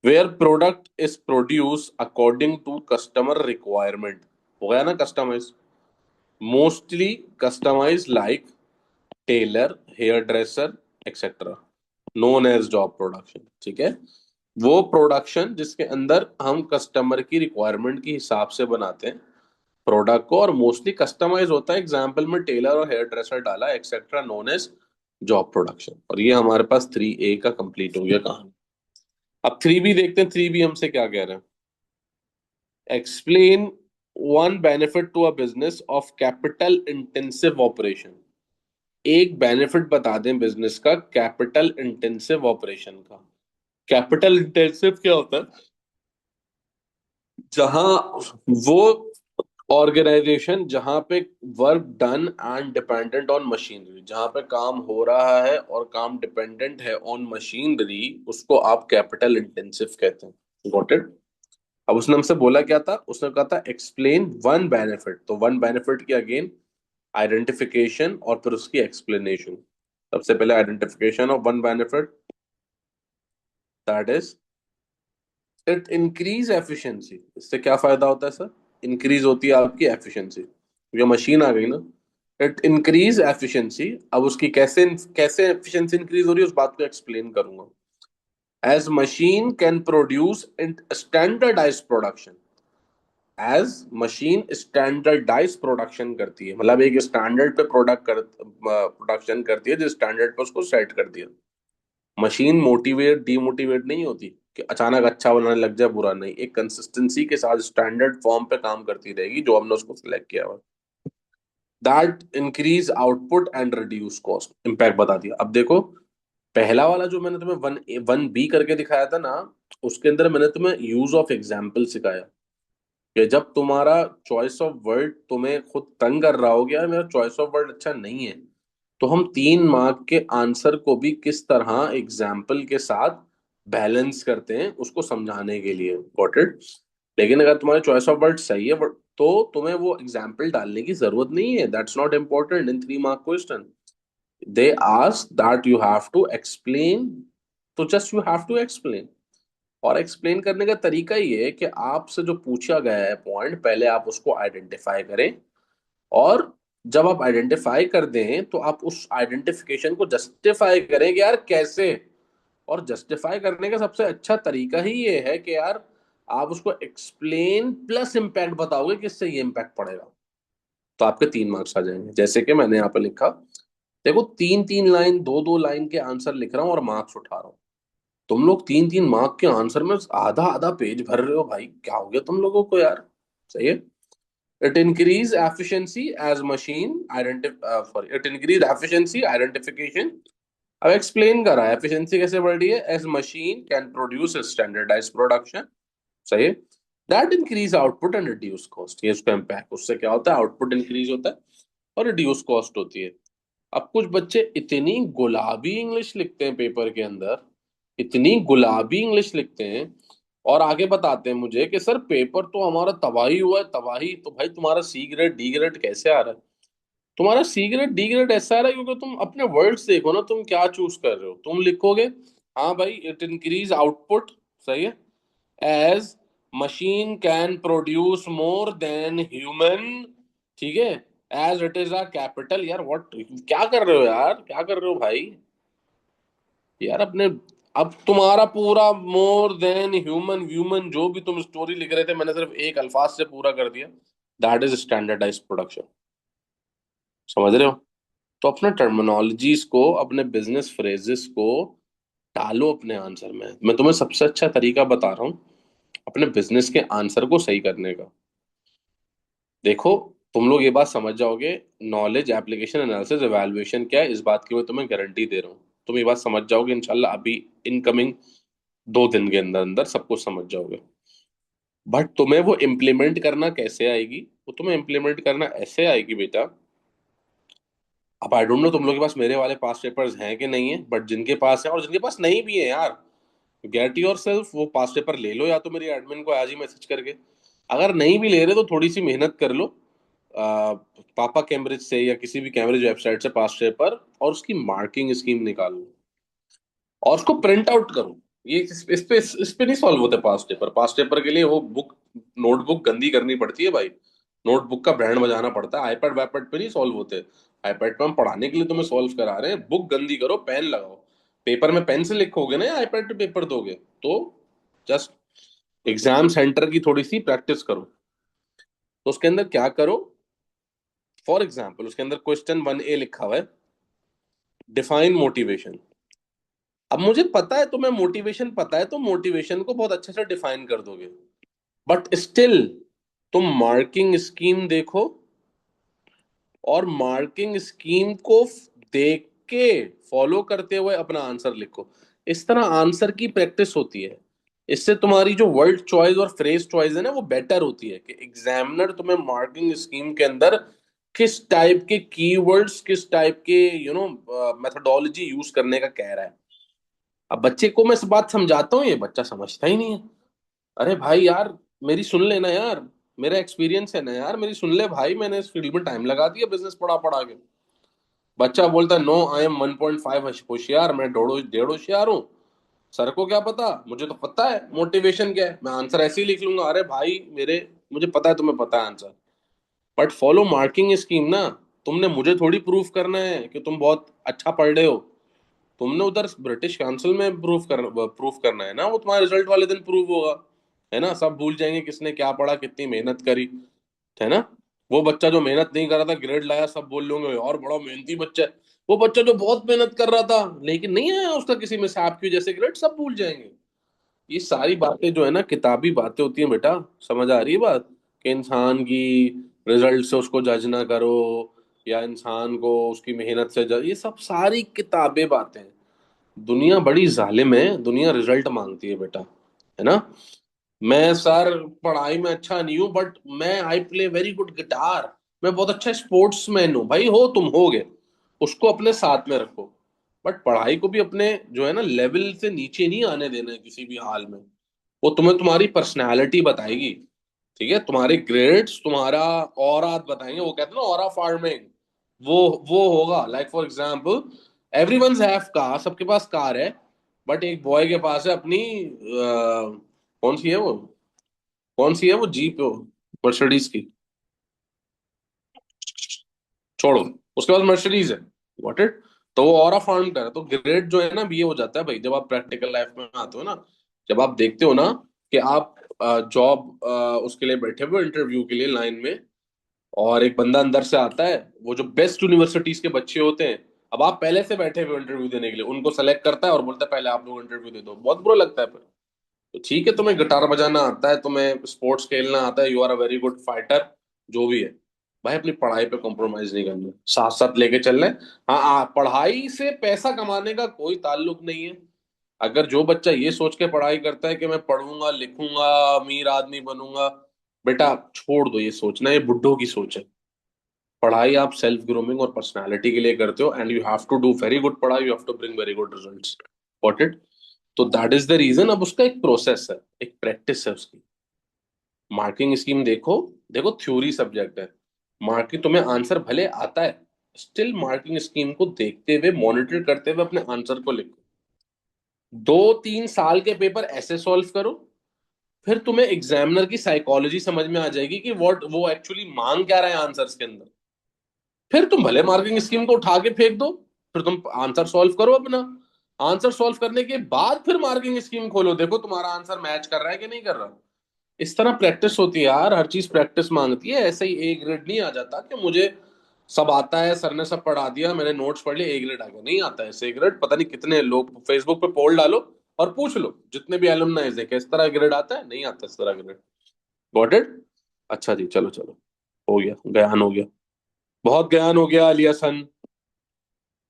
where product is produce according to customer requirement. हो गया ना customise, mostly customise like tailor, hairdresser, etcetera, known as job production. ठीक है, वो प्रोडक्शन जिसके अंदर हम कस्टमर की रिक्वायरमेंट के हिसाब से बनाते हैं प्रोडक्ट को, और मोस्टली कस्टमाइज होता है। एग्जाम्पल में टेलर और हेयर ड्रेसर डाला, etcetera, known as job production. और ये हमारे पास 3A का कंप्लीट हो गया कहानी। अब 3B देखते हैं, 3B हमसे क्या कह रहे हैं। Explain one benefit to a business of capital intensive operation. एक बेनिफिट बता दें बिजनेस का कैपिटल इंटेंसिव ऑपरेशन का। कैपिटल इंटेंसिव क्या होता है, जहां वो ऑर्गेनाइजेशन जहां पे work done and dependent on machinery, जहां पे काम हो रहा है और काम डिपेंडेंट है ऑन मशीनरी, उसको आप कैपिटल इंटेंसिव कहते हैं। Got it? अब उसने हमसे बोला क्या था, उसने कहा था एक्सप्लेन वन बेनिफिट। तो वन बेनिफिट की अगेन आइडेंटिफिकेशन और फिर उसकी एक्सप्लेनेशन। सबसे पहले identification of one benefit, that is it increase efficiency. इससे क्या फायदा होता है सर, इंक्रीज होती है आपकी एफिशिएंसी, ये मशीन आ गई ना। इट इंक्रीज एफिशिएंसी, अब उसकी कैसे कैसे एफिशिएंसी इंक्रीज हो रही है उस बात को एक्सप्लेन करूंगा। As machine can produce standardise production, as machine standardise production करती है, मतलब एक स्टैंडर्ड पे प्रोडक्शन करती है, जिस स्टैंडर्ड पे उसको सेट कर दिया। मशीन मोटिवेट डीमोटिवेट नहीं होती कि अचानक अच्छा बनाने लग जाए, बुरा नहीं, एक कंसिस्टेंसी के साथ स्टैंडर्ड फॉर्म पे काम करती रहेगी जो हमने उसको सिलेक्ट किया हुआ। That increase output and reduce cost. Impact बता दिया। अब देखो पहला वाला जो मैंने तुम्हें 1B करके दिखाया था ना, उसके अंदर मैंने तुम्हें यूज ऑफ एग्जाम्पल सिखाया कि जब तुम्हारा चॉइस ऑफ वर्ड तुम्हें खुद तंग कर रहा हो, गया मेरा चॉइस ऑफ वर्ड अच्छा नहीं है, तो हम 3 मार्क के आंसर को भी किस तरह एग्जाम्पल के साथ बैलेंस करते हैं उसको समझाने के लिए। Got it? लेकिन अगर तुम्हारे चॉइस ऑफ वर्ड सही है तो तुम्हें वो एग्जाम्पल डालने की जरूरत नहीं है। That's not important in 3 mark question. They ask that you have to explain, तो just you have to explain. और एक्सप्लेन करने का तरीका ये है कि आपसे जो पूछा गया है पॉइंट, पहले आप उसको आइडेंटिफाई करें, और जब आप आइडेंटिफाई कर दें तो आप उस आइडेंटिफिकेशन को जस्टिफाई करें कि यार कैसे, और जस्टिफाई करने का सबसे अच्छा तरीका ही ये है कि यार आप उसको एक्सप्लेन प्लस इम्पैक्ट बताओगे किससे ये इम्पैक्ट पड़ेगा, तो आपके 3 मार्क्स आ जाएंगे। जैसे कि मैंने यहाँ पे लिखा, देखो 3-3 लाइन 2-2 लाइन के आंसर लिख रहा हूँ और मार्क्स उठा रहा हूँ। तुम लोग 3-3 मार्क के आंसर में आधा आधा पेज भर रहे हो भाई, क्या हो गया तुम लोगों को यार। सही है। It increase efficiency as machine sorry, it increase efficiency identification. अब एक्सप्लेन करा एफिशिएंसी कैसे बढ़ रही है, as machine can produce standardise production. सही है। That increase output and reduce cost, ये उसका इम्पैक्ट, उससे क्या होता है, आउटपुट इंक्रीज होता है और रिड्यूस कॉस्ट होती है। अब कुछ बच्चे इतनी गुलाबी इंग्लिश लिखते हैं पेपर के अंदर, इतनी गुलाबी इंग्लिश लिखते हैं और आगे बताते हैं मुझे कि सर पेपर तो हमारा तबाही हुआ है, तबाही। तो भाई तुम्हारा सी ग्रेड डी ग्रेड कैसे आ रहा है? तुम्हारा सी ग्रेड डी ग्रेड ऐसा आ रहा है क्योंकि तुम अपने वर्ड्स देखो ना, तुम क्या चूज कर रहे हो। तुम लिखोगे हाँ भाई इट इंक्रीज आउटपुट, सही है, as machine can produce more than human, ठीक है, as it is a capital. यार व्हाट, क्या कर रहे हो यार, क्या कर रहे हो भाई यार अपने। अब तुम्हारा पूरा मोर देन ह्यूमन व्यूमन जो भी तुम स्टोरी लिख रहे थे, मैंने सिर्फ एक अल्फाज से पूरा कर दिया। That is standardise production. समझ रहे हो? तो अपने टर्मिनोलॉजीज को, अपने बिजनेस फ्रेजेस को डालो अपने आंसर में। मैं तुम्हें सबसे अच्छा तरीका बता रहा हूँ अपने बिजनेस के आंसर को सही करने का। देखो, तुम लोग ये बात समझ जाओगे, नॉलेज एप्लीकेशन एनालिसिस एवेल्युएशन क्या है, इस बात की मैं तुम्हें गारंटी दे रहा हूँ। तुम ये बात समझ जाओगे इंशाल्लाह, अभी इनकमिंग 2 दिन के अंदर अंदर सब कुछ समझ जाओगे। बट तुम्हें वो इम्प्लीमेंट करना कैसे आएगी? वो तुम्हें इम्प्लीमेंट करना ऐसे आएगी बेटा। अब आई डोंट नो तुम लोग के पास मेरे वाले पास पेपर्स हैं कि नहीं है, बट जिनके पास है और जिनके पास नहीं भी है यार, गेट योर सेल्फ वो पास पेपर ले लो, या तो मेरी एडमिन को आज ही मैसेज करके। अगर नहीं भी ले रहे तो थोड़ी सी मेहनत कर लो, पापा कैम्ब्रिज से या किसी भी कैम्ब्रिज वेबसाइट से पास पेपर और उसकी मार्किंग स्कीम निकाल लो और उसको प्रिंट आउट करो। ये इस पे नहीं सॉल्व होते पास पेपर। पास पेपर के लिए वो बुक, नोटबुक गंदी करनी पड़ती है भाई, नोटबुक का बैंड बजाना पड़ता है। आईपैड वाईपैड पे नहीं सॉल्व होते। आईपैड पे हम पढ़ाने के लिए तुम्हें सॉल्व करा रहे हैं, बुक गंदी करो, पेन लगाओ। पेपर में पेन से लिखोगे ना या आईपैड पे पेपर दोगे? तो जस्ट एग्जाम सेंटर की थोड़ी सी प्रैक्टिस करो। तो उसके अंदर क्या करो, फॉर एग्जाम्पल उसके अंदर क्वेश्चन 1A लिखा हुआ है, डिफाइन मोटिवेशन। अब मुझे पता है तुम्हें मोटिवेशन पता है, तो मोटिवेशन को बहुत अच्छे से डिफाइन कर दोगे। बट स्टिल तुम मार्किंग स्कीम देखो और मार्किंग स्कीम को देख के फॉलो करते हुए अपना आंसर लिखो। इस तरह आंसर की प्रैक्टिस होती है। इससे तुम्हारी जो वर्ड चॉइस और फ्रेज चॉइस है ना, वो बेटर होती है कि एग्जामिनर तुम्हें मार्किंग स्कीम के अंदर किस टाइप के कीवर्ड्स, किस टाइप के मेथोडोलॉजी यूज करने का कह रहा है। अब बच्चे को मैं इस बात समझाता हूँ, ये बच्चा समझता ही नहीं है। अरे भाई यार, मेरी सुन लेना यार, मेरा एक्सपीरियंस है ना यार, मेरी सुन ले भाई, मैंने इस फील्ड में टाइम लगा दिया बिजनेस पढ़ा पढ़ा के। बच्चा बोलता है नो आई एम 1.5 होशियार, मैं डेढ़ डेढ़ होशियार हूँ। सर को क्या पता, मुझे तो पता है मोटिवेशन क्या है, मैं आंसर ऐसे ही लिख लूंगा। अरे भाई मेरे, मुझे पता है तुम्हें पता है answer, but follow marking scheme ना। तुमने मुझे थोड़ी प्रूफ करना है कि तुम बहुत अच्छा पढ़ रहे हो। तुमने उधर ब्रिटिश काउंसिल में प्रूफ करना है ना, वो तुम्हारे रिजल्ट वाले दिन प्रूव होगा। है ना, सब भूल जाएंगे किसने क्या पढ़ा, कितनी मेहनत करी। है ना? वो बच्चा जो मेहनत नहीं कर रहा था ग्रेड लाया, सब बोल लोगे और बड़ा मेहनती बच्चा है। वो बच्चा जो बहुत मेहनत कर रहा था लेकिन नहीं आया उसका किसी में से आपकी जैसे ग्रेड, सब भूल जाएंगे। ये सारी बातें जो है ना किताबी बातें होती हैं बेटा। समझ आ रही है बात? कि इंसान की रिजल्ट से उसको जज ना करो, या इंसान को उसकी मेहनत से जज, ये सब सारी किताबें बातें हैं। दुनिया बड़ी जालिम है, दुनिया रिजल्ट मांगती है बेटा। है ना? मैं सर पढ़ाई में अच्छा नहीं हूँ, बट मैं I play very good guitar, मैं बहुत अच्छा स्पोर्ट्समैन हूँ। भाई हो, तुम होगे, उसको अपने साथ में रखो। बट पढ़ाई को भी अपने जो है ना लेवल से नीचे नहीं आने देना है किसी भी हाल में। वो तुम्हें तुम्हारी पर्सनैलिटी बताएगी। ठीक है, तुम्हारे ग्रेड्स तुम्हारा ऑरा बताएंगे। वो कहते हैं ना ऑरा फार्मिंग, वो वो होगा। Like for example, everyone's have car, सबके पास कार है, बट एक बॉय के पास है अपनी कौन सी है वो, कौन सी है वो जीप, मर्सिडीज की। छोड़ो, उसके पास मर्सिडीज है। व्हाट इट, तो वो ऑरा फार्म कर, तो ग्रेड जो है ना ये हो जाता है भाई जब आप प्रैक्टिकल लाइफ में आते हो ना, जब आप देखते हो ना कि आप जॉब उसके लिए बैठे हुए इंटरव्यू के लिए लाइन में, और एक बंदा अंदर से आता है, वो जो बेस्ट यूनिवर्सिटीज के बच्चे होते हैं, अब आप पहले से बैठे हुए इंटरव्यू देने के लिए, उनको सेलेक्ट करता है और बोलता है पहले आप लोग इंटरव्यू दे दो, बहुत बुरा लगता है फिर। तो ठीक है, तुम्हें गिटार बजाना आता है, तुम्हें स्पोर्ट्स खेलना आता है, you are a very good fighter, जो भी है, भाई अपनी पढ़ाई पे कॉम्प्रोमाइज नहीं करना, साथ साथ लेके चल रहे हैं। हाँ पढ़ाई से पैसा कमाने का कोई ताल्लुक नहीं है। अगर जो बच्चा ये सोच के पढ़ाई करता है कि मैं पढ़ूंगा लिखूंगा अमीर आदमी बनूंगा, बेटा छोड़ दो ये सोचना, ये बुड्ढों की सोच है। पढ़ाई आप सेल्फ ग्रूमिंग और पर्सनालिटी के लिए करते हो, and you have to do very good पढ़ाई, you have to bring very good results, got it. तो दैट इज द रीजन। अब उसका एक प्रोसेस है, एक प्रैक्टिस है उसकी। मार्किंग स्कीम देखो, देखो थ्योरी सब्जेक्ट है, मार्किंग तुम्हें आंसर भले आता है, स्टिल मार्किंग स्कीम को देखते हुए मॉनिटर करते हुए अपने आंसर को लिखो। 2-3 साल के पेपर ऐसे सॉल्व करो, फिर तुम्हें एग्जामिनर की साइकोलॉजी समझ में आ जाएगी कि व्हाट वो एक्चुअली मांग क्या रहे हैं आंसर्स के अंदर। फिर तुम भले मार्किंग स्कीम को उठा के फेंक दो, फिर तुम आंसर सॉल्व करो अपना। आंसर सॉल्व करने के बाद फिर मार्किंग स्कीम खोलो, देखो तुम्हारा आंसर मैच कर रहा है कि नहीं कर रहा। इस तरह प्रैक्टिस होती है यार, हर चीज प्रैक्टिस मांगती है। ऐसे ही ए ग्रेड नहीं आ जाता कि मुझे सब आता है, सर ने सब पढ़ा दिया, मैंने नोट्स पढ़ लिए ए ग्रेड आ गया, नहीं आता है ऐसे ग्रेड। पता नहीं कितने लोग फेसबुक पे पोल डालो और पूछ लो जितने भी एलुमनाइज है, किस तरह ग्रेड आता है, नहीं आता इस तरह ग्रेड। Got it. अच्छा जी, चलो चलो, हो गया, ज्ञान हो गया, बहुत ज्ञान हो गया अलिया सन।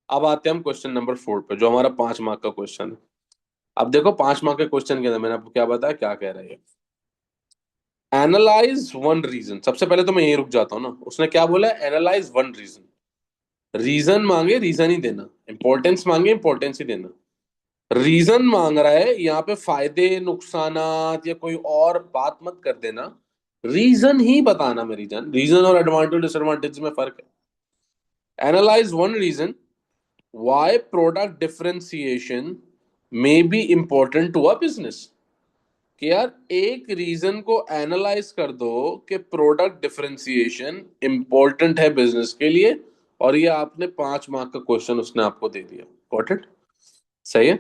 अब आते हैं हम क्वेश्चन नंबर 4 पे, जो हमारा 5 मार्क का क्वेश्चन है। अब देखो 5 मार्क के क्वेश्चन के अंदर मैंने आपको क्या बताया, क्या कह रहा है। एनालाइज वन रीजन, सबसे पहले तो मैं यही रुक जाता हूँ ना, उसने क्या बोला है, एनालाइज वन रीजन। रीजन मांगे रीजन ही देना, इंपॉर्टेंस मांगे इंपॉर्टेंस ही देना। रीजन मांग रहा है यहाँ पे, फायदे नुकसानात या कोई और बात मत कर देना, रीजन ही बताना। मैं रीजन, रीजन और एडवांटेज डिसएडवांटेज में फर्क है। Analyse one reason why product differentiation may be important to a business। कि यार एक रीजन को एनालाइज कर दो कि प्रोडक्ट डिफरेंशिएशन इंपॉर्टेंट है बिजनेस के लिए, और ये आपने 5 मार्क का क्वेश्चन उसने आपको दे दिया। गॉट इट, सही है।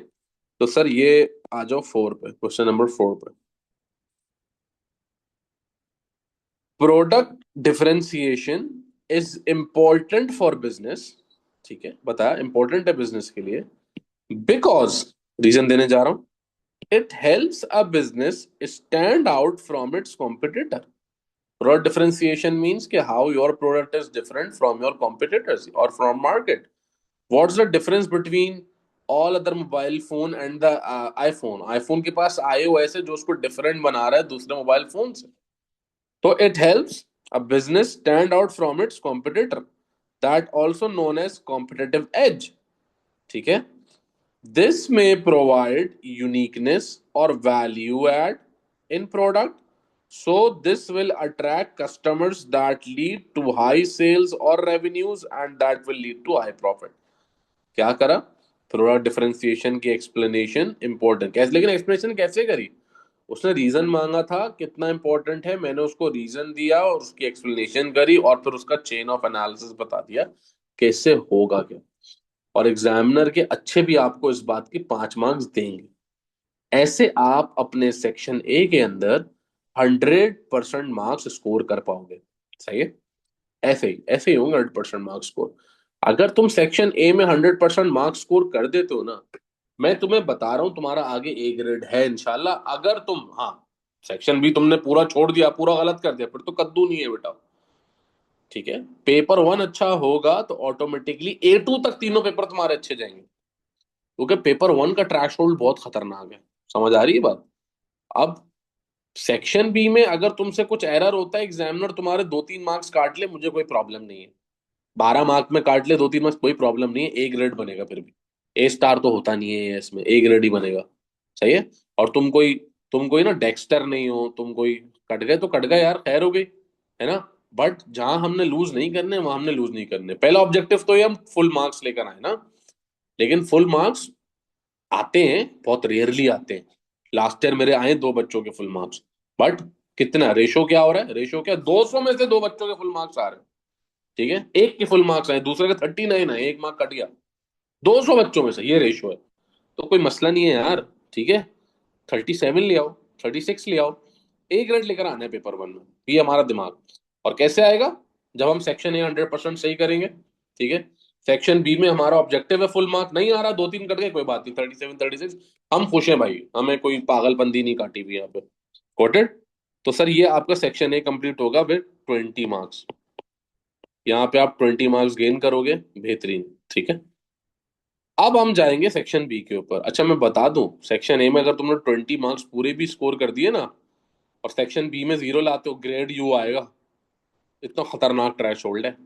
तो सर ये आ जाओ 4 पे, क्वेश्चन नंबर 4 पे। Product differentiation is important for business, ठीक है बताया इंपॉर्टेंट है बिजनेस के लिए, बिकॉज, रीजन देने जा रहा हूं, it helps a business stand out from its competitor। Product differentiation means कि how your product is different from your competitors or from market। What's the difference between all other mobile phone and the iPhone? iPhone के पास iOS है जो उसको different बना रहा है दूसरे mobile phone से। तो it helps a business stand out from its competitor, that also known as competitive edge, ठीक है। This may provide uniqueness or value add in product. So this will attract customers that lead to high sales or revenues, and that will lead to high profit। क्या करा, product differentiation की explanation important कैसे, लेकिन explanation कैसे करी, उसने reason मांगा था कितना इंपॉर्टेंट है, मैंने उसको रीजन दिया और उसकी एक्सप्लेनेशन करी, और फिर उसका चेन ऑफ एनालिसिस बता दिया कैसे होगा क्या। और एग्जामिनर के अच्छे भी आपको इस बात की 5 मार्क्स देंगे। ऐसे आप अपने सेक्शन ए के अंदर 100% मार्क्स स्कोर कर पाओगे, सही है। ऐसे ही होंगे 100% मार्क्स स्कोर। अगर तुम सेक्शन ए में 100% मार्क्स स्कोर कर देते हो ना, मैं तुम्हें बता रहा हूं तुम्हारा आगे ए ग्रेड है इंशाल्लाह। अगर तुम, हाँ, सेक्शन बी तुमने पूरा छोड़ दिया, पूरा गलत कर दिया, फिर तो कद्दू नहीं है बेटा, ठीक है। पेपर 1 अच्छा होगा तो ऑटोमेटिकली A2 तक तीनों पेपर तुम्हारे अच्छे जाएंगे, क्योंकि पेपर 1 का ट्रैश होल्ड बहुत खतरनाक है। समझ आ रही है बात। अब सेक्शन बी में अगर तुमसे कुछ एरर होता है, एग्जामिनर तुम्हारे 2-3 मार्क्स काट ले, मुझे कोई प्रॉब्लम नहीं है। 12 मार्क में काट ले 2-3 मार्क्स, कोई प्रॉब्लम नहीं है, ए ग्रेड बनेगा फिर भी। ए स्टार तो होता नहीं है इसमें, ए ग्रेड ही बनेगा, सही है। और तुम कोई ना डेक्स्टर नहीं हो, तुम कोई कट गए तो कट गए यार, खैर हो गई, है ना। बट जहां हमने लूज नहीं करने वहां हमने लूज नहीं करने। पहला ऑब्जेक्टिव तो ये हम फुल मार्क्स लेकर आए ना, लेकिन फुल मार्क्स आते हैं, बहुत रेयरली आते हैं। लास्ट ईयर मेरे आए 2 बच्चों के फुल मार्क्स, बट कितना रेशो क्या हो रहा है, रेशो क्या, 200 में से 2 बच्चों के फुल मार्क्स आ रहे हैं, ठीक है। एक के फुल मार्क्स आए, दूसरे के 39 आए, 1 मार्क कट गया। 200 बच्चों में से ये रेशियो है, तो कोई मसला नहीं है यार। ठीक है, 37 ले आओ, 36 ले आओ, ए ग्रेड लेकर आना है पेपर वन में, ये हमारा दिमाग। और कैसे आएगा? जब हम सेक्शन ए 100% सही करेंगे। ठीक है, सेक्शन बी में हमारा ऑब्जेक्टिव है फुल मार्क, नहीं आ रहा 2-3 कट गए कोई बात नहीं, 37 36 हम खुश हैं भाई, हमें कोई पागलपंती नहीं काटी हुई यहाँ पे। कोटेड। तो सर ये आपका सेक्शन ए कंप्लीट होगा विद 20 मार्क्स। यहाँ पे आप 20 मार्क्स गेन करोगे, बेहतरीन। ठीक है, अब हम जाएंगे सेक्शन बी के ऊपर। अच्छा मैं बता दूं, सेक्शन ए में अगर तुमने 20 मार्क्स पूरे भी स्कोर कर दिए ना, और सेक्शन बी में 0 लाते हो, ग्रेड यू आएगा। इतना खतरनाक ट्रैश होल्ड है।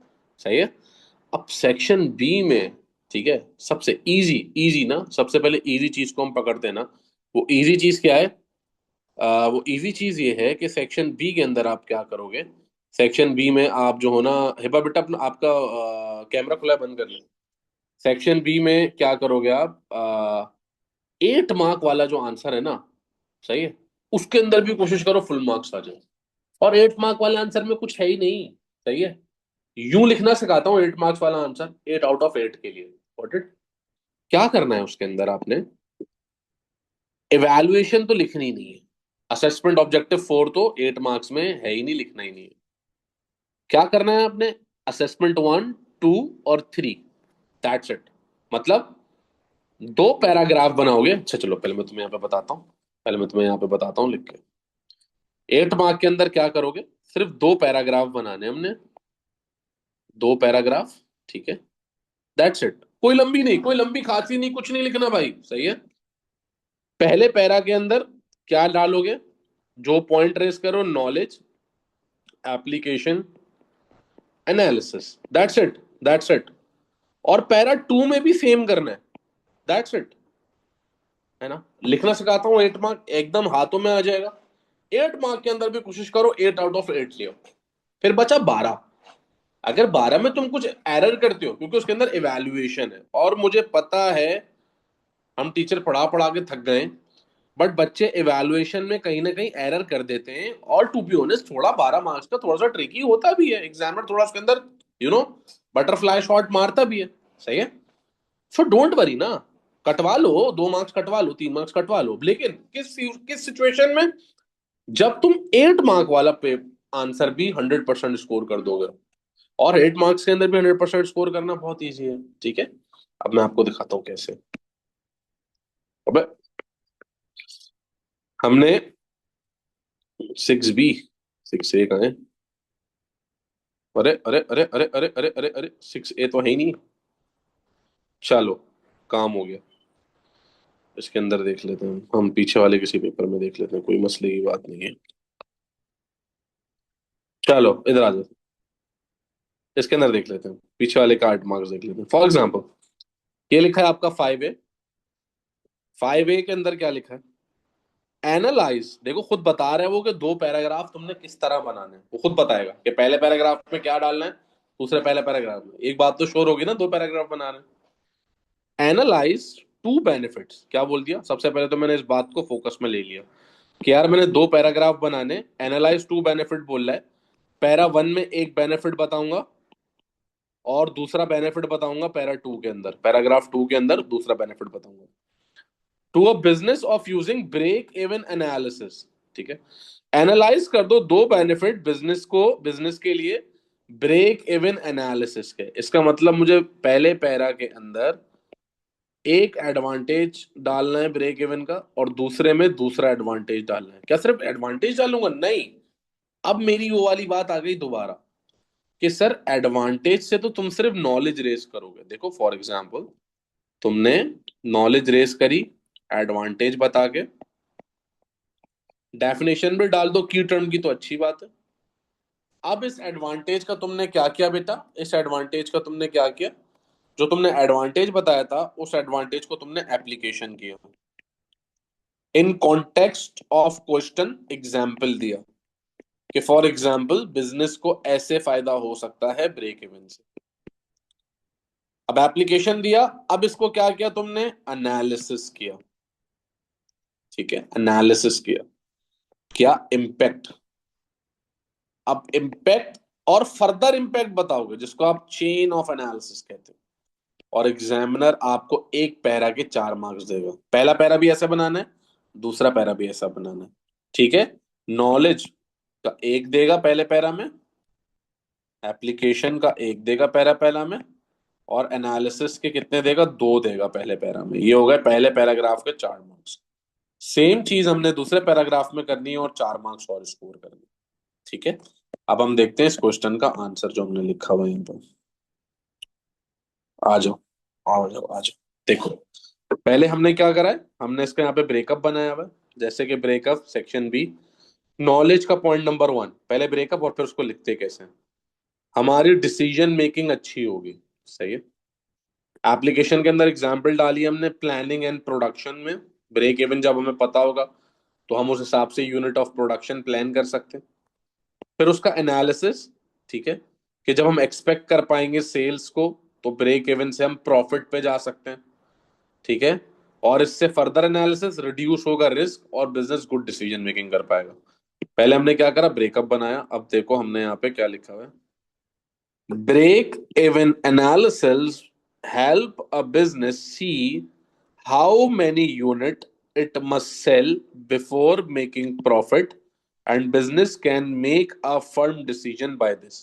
सही है। अब सेक्शन बी में, ठीक है, सबसे इजी, इजी ना, सबसे पहले इजी चीज को हम पकड़ते हैं ना। वो इजी चीज क्या है? वो इजी चीज ये है कि सेक्शन बी के अंदर आप क्या करोगे। सेक्शन बी में आप जो हो ना, हिबा बेटा अपना आपका कैमरा खुला है, बंद कर ले। सेक्शन बी में क्या करोगे आप? 8 मार्क वाला जो आंसर है ना, सही है, उसके अंदर भी कोशिश करो फुल मार्क्स आ जाए। और 8 मार्क वाले आंसर में कुछ है ही नहीं। सही है, यूं लिखना सिखाता हूँ 8 मार्क्स वाला आंसर, 8 आउट ऑफ 8 के लिए। Got it? क्या करना है उसके अंदर आपने? इवैल्यूएशन तो लिखनी नहीं है। असेसमेंट ऑब्जेक्टिव 4 तो 8 मार्क्स में है ही नहीं, लिखना ही नहीं है। क्या करना है आपने? असेसमेंट 1, 2 और 3, दैट्स इट। मतलब 2 पैराग्राफ बनाओगे। अच्छा चलो पहले मैं तुम्हें यहाँ पे बताता हूँ, पहले मैं तुम्हें यहाँ पे बताता हूँ लिख के। 8 मार्क के अंदर क्या करोगे? सिर्फ 2 पैराग्राफ बनाने हमने, 2 पैराग्राफ। ठीक है, दैट्स इट। कोई लंबी नहीं, कोई लंबी खासी नहीं, कुछ नहीं लिखना भाई। सही है। पहले पैरा के अंदर क्या डालोगे? जो पॉइंट रेस करो, knowledge, application, analysis, that's it, that's it. और पैरा 2 में भी सेम करना है, दैट्स इट। है ना, लिखना सिखाता हूँ। 8 मार्क एकदम हाथों में आ जाएगा। 8 मार्क के अंदर भी कोशिश करो 8 आउट ऑफ 8 ले आओ। फिर बचा 12। अगर 12 में तुम कुछ एरर करते हो, क्योंकि उसके अंदर इवैल्यूएशन है, और मुझे पता है हम टीचर पढ़ा पढ़ा के थक गए, बट बच्चे इवैल्यूएशन में कहीं ना कहीं एरर कर देते हैं। और टू बी ऑनेस्ट, थोड़ा 12 मार्क्स का थोड़ा सा ट्रिकी होता भी है, एग्जामिनर थोड़ा उसके अंदर यू नो बटरफ्लाई शॉट मारता भी है। सही है। सो डोंट वरी ना, कटवा लो, 2 मार्क्स कटवा लो, 3 मार्क्स कटवा लो, लेकिन किस किस सिचुएशन में? जब तुम 8 मार्क वाला पे आंसर भी 100% स्कोर कर दोगे। और 8 मार्क्स के अंदर भी 100% स्कोर करना बहुत ईजी है। ठीक है, अब मैं आपको दिखाता हूँ कैसे। अब हमने 6B, 6A कहाँ है? अरे अरे अरे अरे अरे अरे अरे अरे, 6A तो है ही नहीं। चलो, काम हो गया। इसके अंदर देख लेते हैं, हम पीछे वाले किसी पेपर में देख लेते हैं, कोई मसले की बात नहीं है। चलो इधर आ जाओ, इसके अंदर देख लेते हैं, पीछे वाले का 8 मार्क्स देख लेते हैं। फॉर एग्जाम्पल, ये लिखा है आपका 5A। 5A के अंदर क्या लिखा है? एनालाइज, देखो खुद बता रहे हैं वो कि 2 पैराग्राफ तुमने किस तरह बनाने हैं, वो खुद बताएगा कि पहले पैराग्राफ में क्या डालना है, दूसरे पहले पैराग्राफ में। एक बात तो श्योर होगी ना, 2 पैराग्राफ बना रहे हैं। एनालाइज 2 बेनिफिट्स, क्या बोल दिया? सबसे पहले तो मैंने इस बात को फोकस में ले लिया कि यार मैंने 2 पैराग्राफ बनाने, एनालाइज 2 बेनिफिट बोल रहा है। पैरा 1 में एक बेनिफिट बताऊंगा, और दूसरा बेनिफिट बताऊंगा पैरा 2 के अंदर, पैराग्राफ 2 के अंदर दूसरा बेनिफिट बताऊंगा। To a business of using break even analysis. ठीक है, एनालाइज कर दो 2 बेनिफिट बिजनेस को, बिजनेस के लिए ब्रेक इवन एनालिसिस के। इसका मतलब मुझे पहले पैरा के अंदर एक एडवांटेज डालना है ब्रेक इवन का, और दूसरे में दूसरा एडवांटेज डालना है। क्या सिर्फ एडवांटेज डालूंगा? नहीं। अब मेरी वो वाली बात आ गई दोबारा कि सर एडवांटेज से तो तुम सिर्फ नॉलेज रेस करोगे। देखो फॉर एग्जांपल, तुमने नॉलेज रेस करी एडवांटेज बता के, डेफिनेशन भी डाल दो की टर्म की, तो अच्छी बात है। अब इस एडवांटेज का तुमने क्या किया बेटा? इस एडवांटेज का तुमने क्या किया? जो तुमने एडवांटेज बताया था, उस एडवांटेज को तुमने एप्लीकेशन किया, in context of question example दिया कि फॉर एग्जाम्पल बिजनेस को ऐसे फायदा हो सकता है ब्रेक इवन से। अब एप्लीकेशन दिया, अब इसको क्या किया तुमने? एनालिसिस किया। ठीक है, एनालिसिस किया, क्या इम्पैक्ट। अब इम्पैक्ट और फर्दर इम्पैक्ट बताओगे, जिसको आप चेन ऑफ एनालिसिस कहते हैं। और एग्जामिनर आपको एक पैरा के 4 मार्क्स देगा। पहला पैरा भी ऐसा बनाना है, दूसरा पैरा भी ऐसा बनाना है, ठीक है। नॉलेज का एक देगा पहले पैरा में, एप्लीकेशन का एक देगा पैरा पहला में, और एनालिसिस के कितने देगा, 2 देगा पहले पैरा में। ये हो गए पहले पैराग्राफ के 4 मार्क्स। सेम चीज हमने दूसरे पैराग्राफ में करनी है और 4 मार्क्स और स्कोर करने हैं, ठीक है। अब हम देखते हैं इस क्वेश्चन का आंसर जो हमने लिखा हुआ है यहाँ पर। आ जाओ, आ जाओ, आ जाओ। देखो, पहले हमने क्या करा है, हमने इसका यहाँ पे ब्रेकअप बनाया हुआ है। जैसे कि ब्रेकअप सेक्शन बी, नॉलेज का पॉइंट नंबर 1, पहले ब्रेकअप और फिर उसको लिखते कैसे हैं। हमारी डिसीजन मेकिंग अच्छी होगी, सही है। एप्लीकेशन के अंदर एग्जाम्पल डाली हमने प्लानिंग एंड प्रोडक्शन में। ब्रेक इवन जब हमें पता होगा तो हम उस हिसाब से यूनिट ऑफ प्रोडक्शन प्लान कर सकते हैं। फिर उसका एनालिसिस, ठीक है, कि जब हम एक्सपेक्ट कर पाएंगे सेल्स को तो ब्रेक इवन से हम प्रॉफिट पे जा सकते हैं, ठीक है। और इससे फर्दर एनालिसिस, रिड्यूस होगा रिस्क और बिजनेस गुड डिसीजन मेकिंग कर पाएगा। पहले हमने क्या करा, ब्रेकअप बनाया। अब देखो हमने यहाँ पे क्या लिखा हुआ है, break even analysis help a business see how many unit it must sell before making profit and business can make a firm decision by this।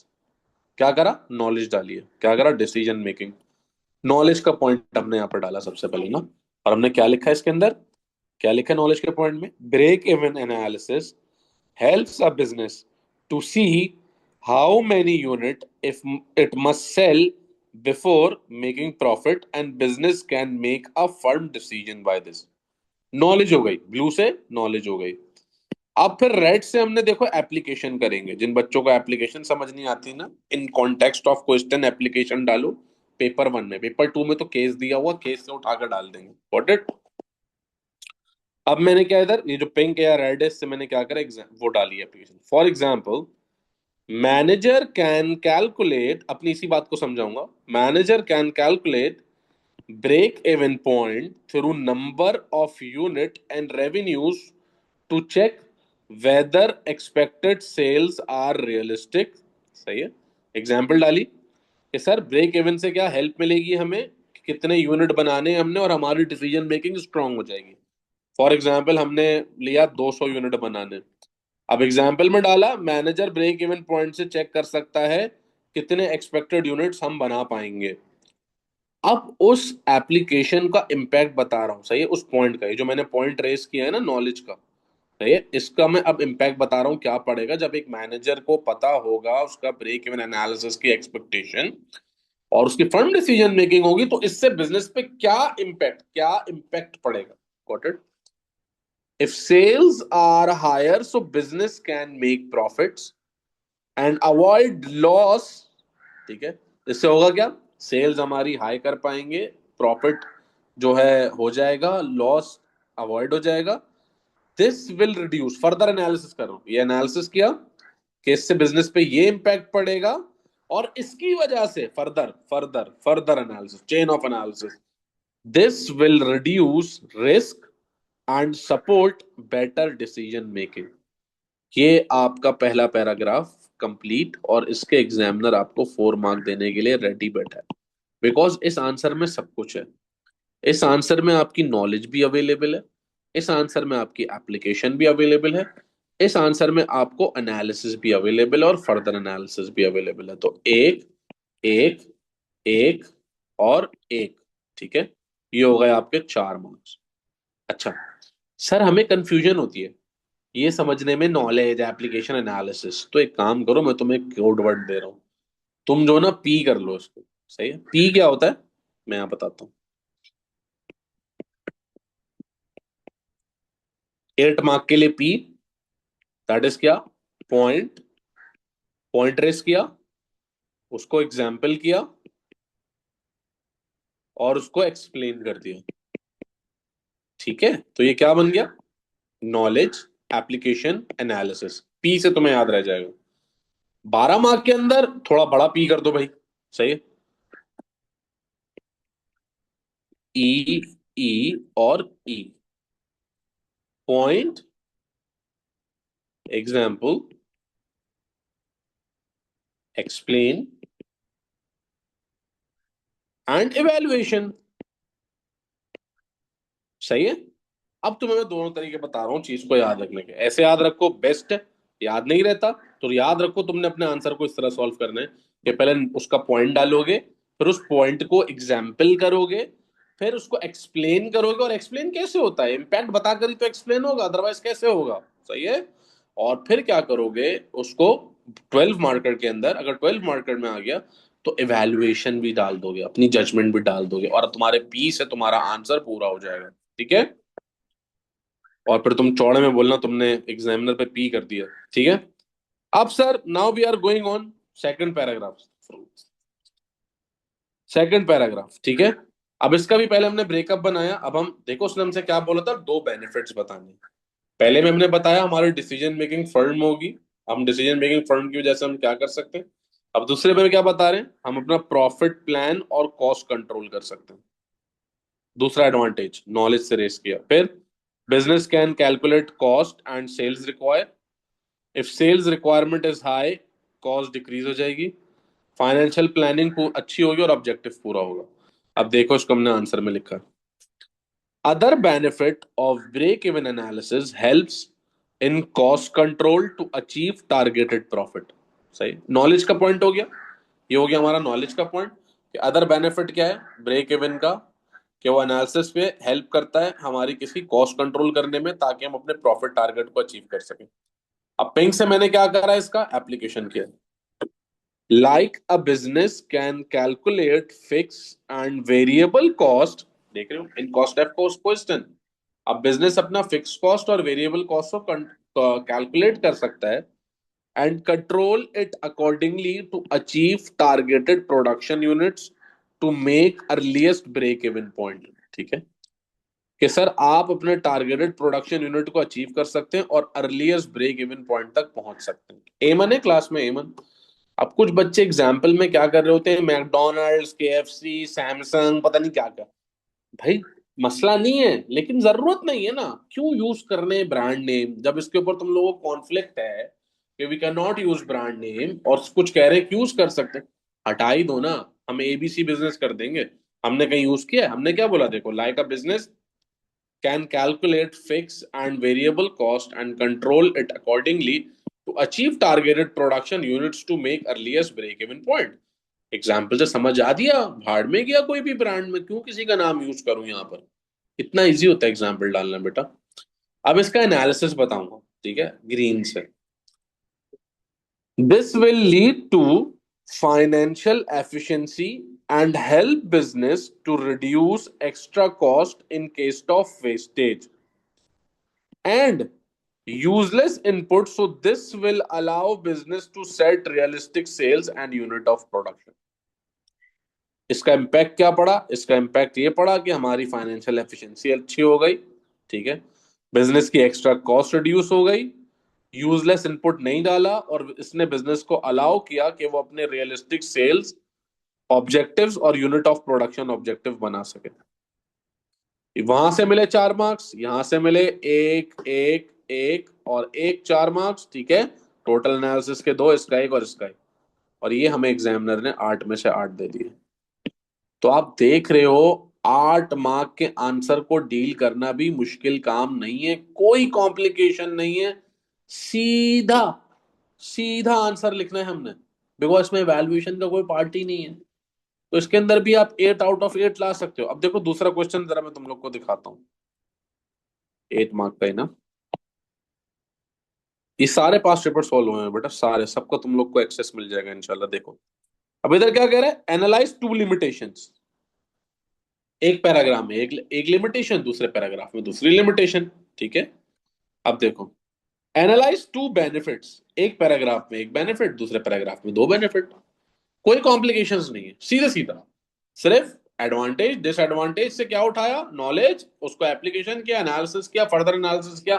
क्या करा, नॉलेज डाली है। क्या करा, डिसीजन मेकिंग। नॉलेज का पॉइंट हमने यहाँ पर डाला सबसे पहले ना। और हमने क्या लिखा है इसके अंदर, क्या लिखा है नॉलेज के पॉइंट में, break even analysis helps a business to see how many unit if it must sell before making profit and business can make a firm decision by this। Knowledge हो गई, ब्लू से knowledge हो गई। अब फिर red से हमने देखो एप्लीकेशन करेंगे। जिन बच्चों को एप्लीकेशन समझ नहीं आती ना, in context of question application डालो। पेपर 1 में, पेपर 2 में तो केस दिया हुआ, केस से उठाकर डाल देंगे, गॉट इट। अब मैंने क्या इधर ये जो पिंक या रेड है इससे मैंने क्या करा, वो डाली application. For example, manager can calculate, अपनी इसी बात को समझाऊंगा। Manager can calculate break even point through number of unit and revenues to check whether expected sales are realistic. सही है। एग्जाम्पल डाली कि सर ब्रेक इवन से क्या हेल्प मिलेगी हमें, कितने यूनिट बनाने हैं हमने और हमारी डिसीजन मेकिंग स्ट्रांग हो जाएगी। फॉर एग्जाम्पल हमने लिया 200 यूनिट बनाने। अब एग्जाम्पल में डाला मैनेजर ब्रेक इवन पॉइंट से चेक कर सकता है कितने एक्सपेक्टेड यूनिट्स हम बना पाएंगे। अब उस एप्लीकेशन का इम्पैक्ट बता रहा हूँ, सही है, उस पॉइंट का। ये जो मैंने पॉइंट रेस किया है ना नॉलेज का, सही है, इसका मैं अब इम्पैक्ट बता रहा हूँ क्या पड़ेगा जब एक मैनेजर को पता होगा उसका ब्रेक इवन एनालिसिस की एक्सपेक्टेशन और उसकी फर्म डिसीजन मेकिंग होगी तो इससे बिजनेस पे क्या इम्पैक्ट पड़ेगा। Got it. If sales are higher, so business can make profits and avoid loss। ठीक है, इससे होगा क्या, सेल्स हमारी हाई कर पाएंगे, प्रॉफिट जो है हो जाएगा, लॉस अवॉइड हो जाएगा। This will reduce, further analysis कर रहा हूं, ये एनालिसिस किया कि इससे बिजनेस पे ये इंपैक्ट पड़ेगा और इसकी वजह से further further further analysis, chain of analysis, this will reduce risk and support better decision making. ये आपका पहला पैराग्राफ कंप्लीट, और इसके एग्जामिनर आपको 4 मार्क देने के लिए रेडी बैठा है। बिकॉज इस आंसर में सब कुछ है। इस आंसर में आपकी नॉलेज भी अवेलेबल है, इस आंसर में आपकी एप्लीकेशन भी अवेलेबल है, इस आंसर में आपको एनालिसिस भी अवेलेबल है और फर्दर एनालिसिस भी अवेलेबल है। तो एक, एक, एक और एक, ठीक है। ये हो गए आपके 4 मार्क्स। अच्छा, सर हमें कंफ्यूजन होती है ये समझने में, नॉलेज एप्लीकेशन एनालिसिस। तो एक काम करो, मैं तुम्हें कोड वर्ड दे रहा हूँ, तुम जो ना पी कर लो इसको। सही है, पी क्या होता है मैं यहाँ बताता हूँ। 8 मार्क के लिए पी, दैट इज क्या, पॉइंट। पॉइंट रेस किया, उसको एग्जाम्पल किया और उसको एक्सप्लेन कर दिया, ठीक है। तो ये क्या बन गया, नॉलेज एप्लीकेशन एनालिसिस। पी से तुम्हें याद रह जाएगा। 12 मार्क के अंदर थोड़ा बड़ा पी कर दो भाई, सही है, ई, ई और E, point, example, explain, and evaluation. सही है। अब तुम्हें मैं दोनों तरीके बता रहा हूँ चीज को याद रखने के। ऐसे याद रखो, बेस्ट है। याद नहीं रहता तो याद रखो, तुमने अपने आंसर को इस तरह सॉल्व करना है कि पहले उसका पॉइंट डालोगे, फिर उस पॉइंट को एग्जाम्पल करोगे, फिर उसको एक्सप्लेन करोगे। और एक्सप्लेन कैसे होता है? इम्पैक्ट बताकर ही तो एक्सप्लेन होगा, अदरवाइज कैसे होगा? सही है। और फिर क्या करोगे उसको 12 मार्कर के अंदर, अगर 12 मार्कर में आ गया तो इवैल्यूएशन भी डाल दोगे, अपनी जजमेंट भी डाल दोगे, और तुम्हारे पी से तुम्हारा आंसर पूरा हो जाएगा। ठीक है। और फिर तुम चौड़े में बोलना तुमने एग्जामिनर पे पी कर दिया। ठीक है। अब sir, now we are going on second paragraph. Second paragraph, ठीक है। अब इसका भी पहले हमने ब्रेकअप बनाया। अब हम देखो, उसने हमसे क्या बोला था, दो बेनिफिट्स बताने। पहले में हमने बताया हमारी डिसीजन मेकिंग फर्म होगी, हम डिसीजन मेकिंग फर्म की वजह से हम क्या कर सकते हैं। अब दूसरे में क्या बता रहे हैं, हम अपना प्रॉफिट प्लान और कॉस्ट कंट्रोल कर सकते हैं। दूसरा एडवांटेज नॉलेज से रेस किया। फिर business can calculate cost and sales require. If sales requirement is high, cost decrease हो जाएगी। फाइनेंशियल प्लानिंग अच्छी होगी और ऑब्जेक्टिव पूरा होगा। अब देखो इसको हमने आंसर में लिखा, other benefit of break even analysis helps in cost control to achieve targeted profit. सही, नॉलेज का पॉइंट हो गया। ये हो गया हमारा नॉलेज का पॉइंट कि अदर बेनिफिट क्या है ब्रेक इवन का, कि वो एनालिसिस पे हेल्प करता है हमारी किसी कॉस्ट कंट्रोल करने में, ताकि हम अपने प्रॉफिट टारगेट को अचीव कर सकें। अब पिंक से मैंने क्या करा, इसका एप्लीकेशन किया। Like a business can calculate fix and variable cost. देख रहे हो, इन कॉस्ट एफ क्वेश्चन। अब बिजनेस अपना फिक्स कॉस्ट और वेरिएबल कॉस्ट को कैलकुलेट कर सकता है and control it accordingly to achieve targeted production units to make earliest break even point. ठीक है, कि सर आप अपने टारगेटेड प्रोडक्शन यूनिट को अचीव कर सकते हैं और अर्लीस्ट ब्रेक इवन पॉइंट तक पहुंच सकते हैं। एमन है क्लास में, एमन। अब कुछ बच्चे एग्जाम्पल में क्या कर रहे होते हैं, मैकडोनल्ड्स, केएफसी, सैमसंग, पता नहीं क्या क्या। भाई मसला नहीं है, लेकिन जरूरत नहीं है ना। क्यों यूज करने ब्रांड नेम जब इसके ऊपर तुम लोगों को कॉन्फ्लिक्ट है कि we can not use brand name, और कुछ कह रहे हैं यूज कर सकते हैं। हटा ही दो ना, हम एबीसी बिजनेस कर देंगे। हमने कहीं यूज किया है? हमने क्या बोला, देखो, like a business can calculate fixed and variable cost and control it accordingly to achieve targeted production units to make earliest break even point। Example से समझ आ दिया, भाड़ में गया कोई भी ब्रांड में, क्यों किसी का नाम यूज करूं यहां पर। इतना इजी होता है एग्जाम्पल डालना बेटा। अब इसका एनालिसिस बताऊंगा, ठीक है, ग्रीन से। This will lead to financial efficiency and help business to reduce extra cost in case of wastage and useless input, so this will allow business to set realistic sales and unit of production। इसका impact क्या पड़ा? इसका impact ये पड़ा कि हमारी financial efficiency अच्छी हो गई। ठीक है, बिजनेस की एक्स्ट्रा कॉस्ट रिड्यूस हो गई, यूजलेस इनपुट नहीं डाला, और इसने बिजनेस को अलाउ किया कि वो अपने रियलिस्टिक सेल्स ऑब्जेक्टिव्स और यूनिट ऑफ प्रोडक्शन ऑब्जेक्टिव बना सके। वहां से मिले 4 मार्क्स, यहां से मिले एक एक एक और एक, 4 मार्क्स। ठीक है, टोटल एनालिसिस के दो, इसका एक और इसका एक। और ये हमें एग्जामिनर ने 8 में से 8 दे दिए। तो आप देख रहे हो, 8 मार्क के आंसर को डील करना भी मुश्किल काम नहीं है, कोई कॉम्प्लिकेशन नहीं है। सीधा सीधा आंसर लिखना है हमने, बिकॉज इसमें वैल्यूएशन का कोई पार्ट ही नहीं है। तो इसके अंदर भी आप 8 आउट ऑफ 8 ला सकते हो। अब देखो दूसरा क्वेश्चन जरा मैं तुम लोग को दिखाता हूँ। 8 मार्क का है ना। ये सारे पास पेपर सॉल्व हुए हैं बेटा, सारे, सबको तुम लोग को एक्सेस मिल जाएगा इंशाल्लाह। देखो अब इधर क्या कह रहा है, एनालाइज टू लिमिटेशंस। एक पैराग्राफ में एक लिमिटेशन, दूसरे पैराग्राफ में दूसरी लिमिटेशन। ठीक है। अब देखो, एनालाइज टू बेनिफिट्स। एक पैराग्राफ में एक बेनिफिट, दूसरे पैराग्राफ में दो बेनिफिट। कोई कॉम्प्लिकेशंस नहीं है, सीधा सीधा। सिर्फ एडवांटेज डिसएडवांटेज से क्या उठाया, नॉलेज, उसको एप्लीकेशन किया, एनालिसिस किया, फर्दर एनालिसिस किया,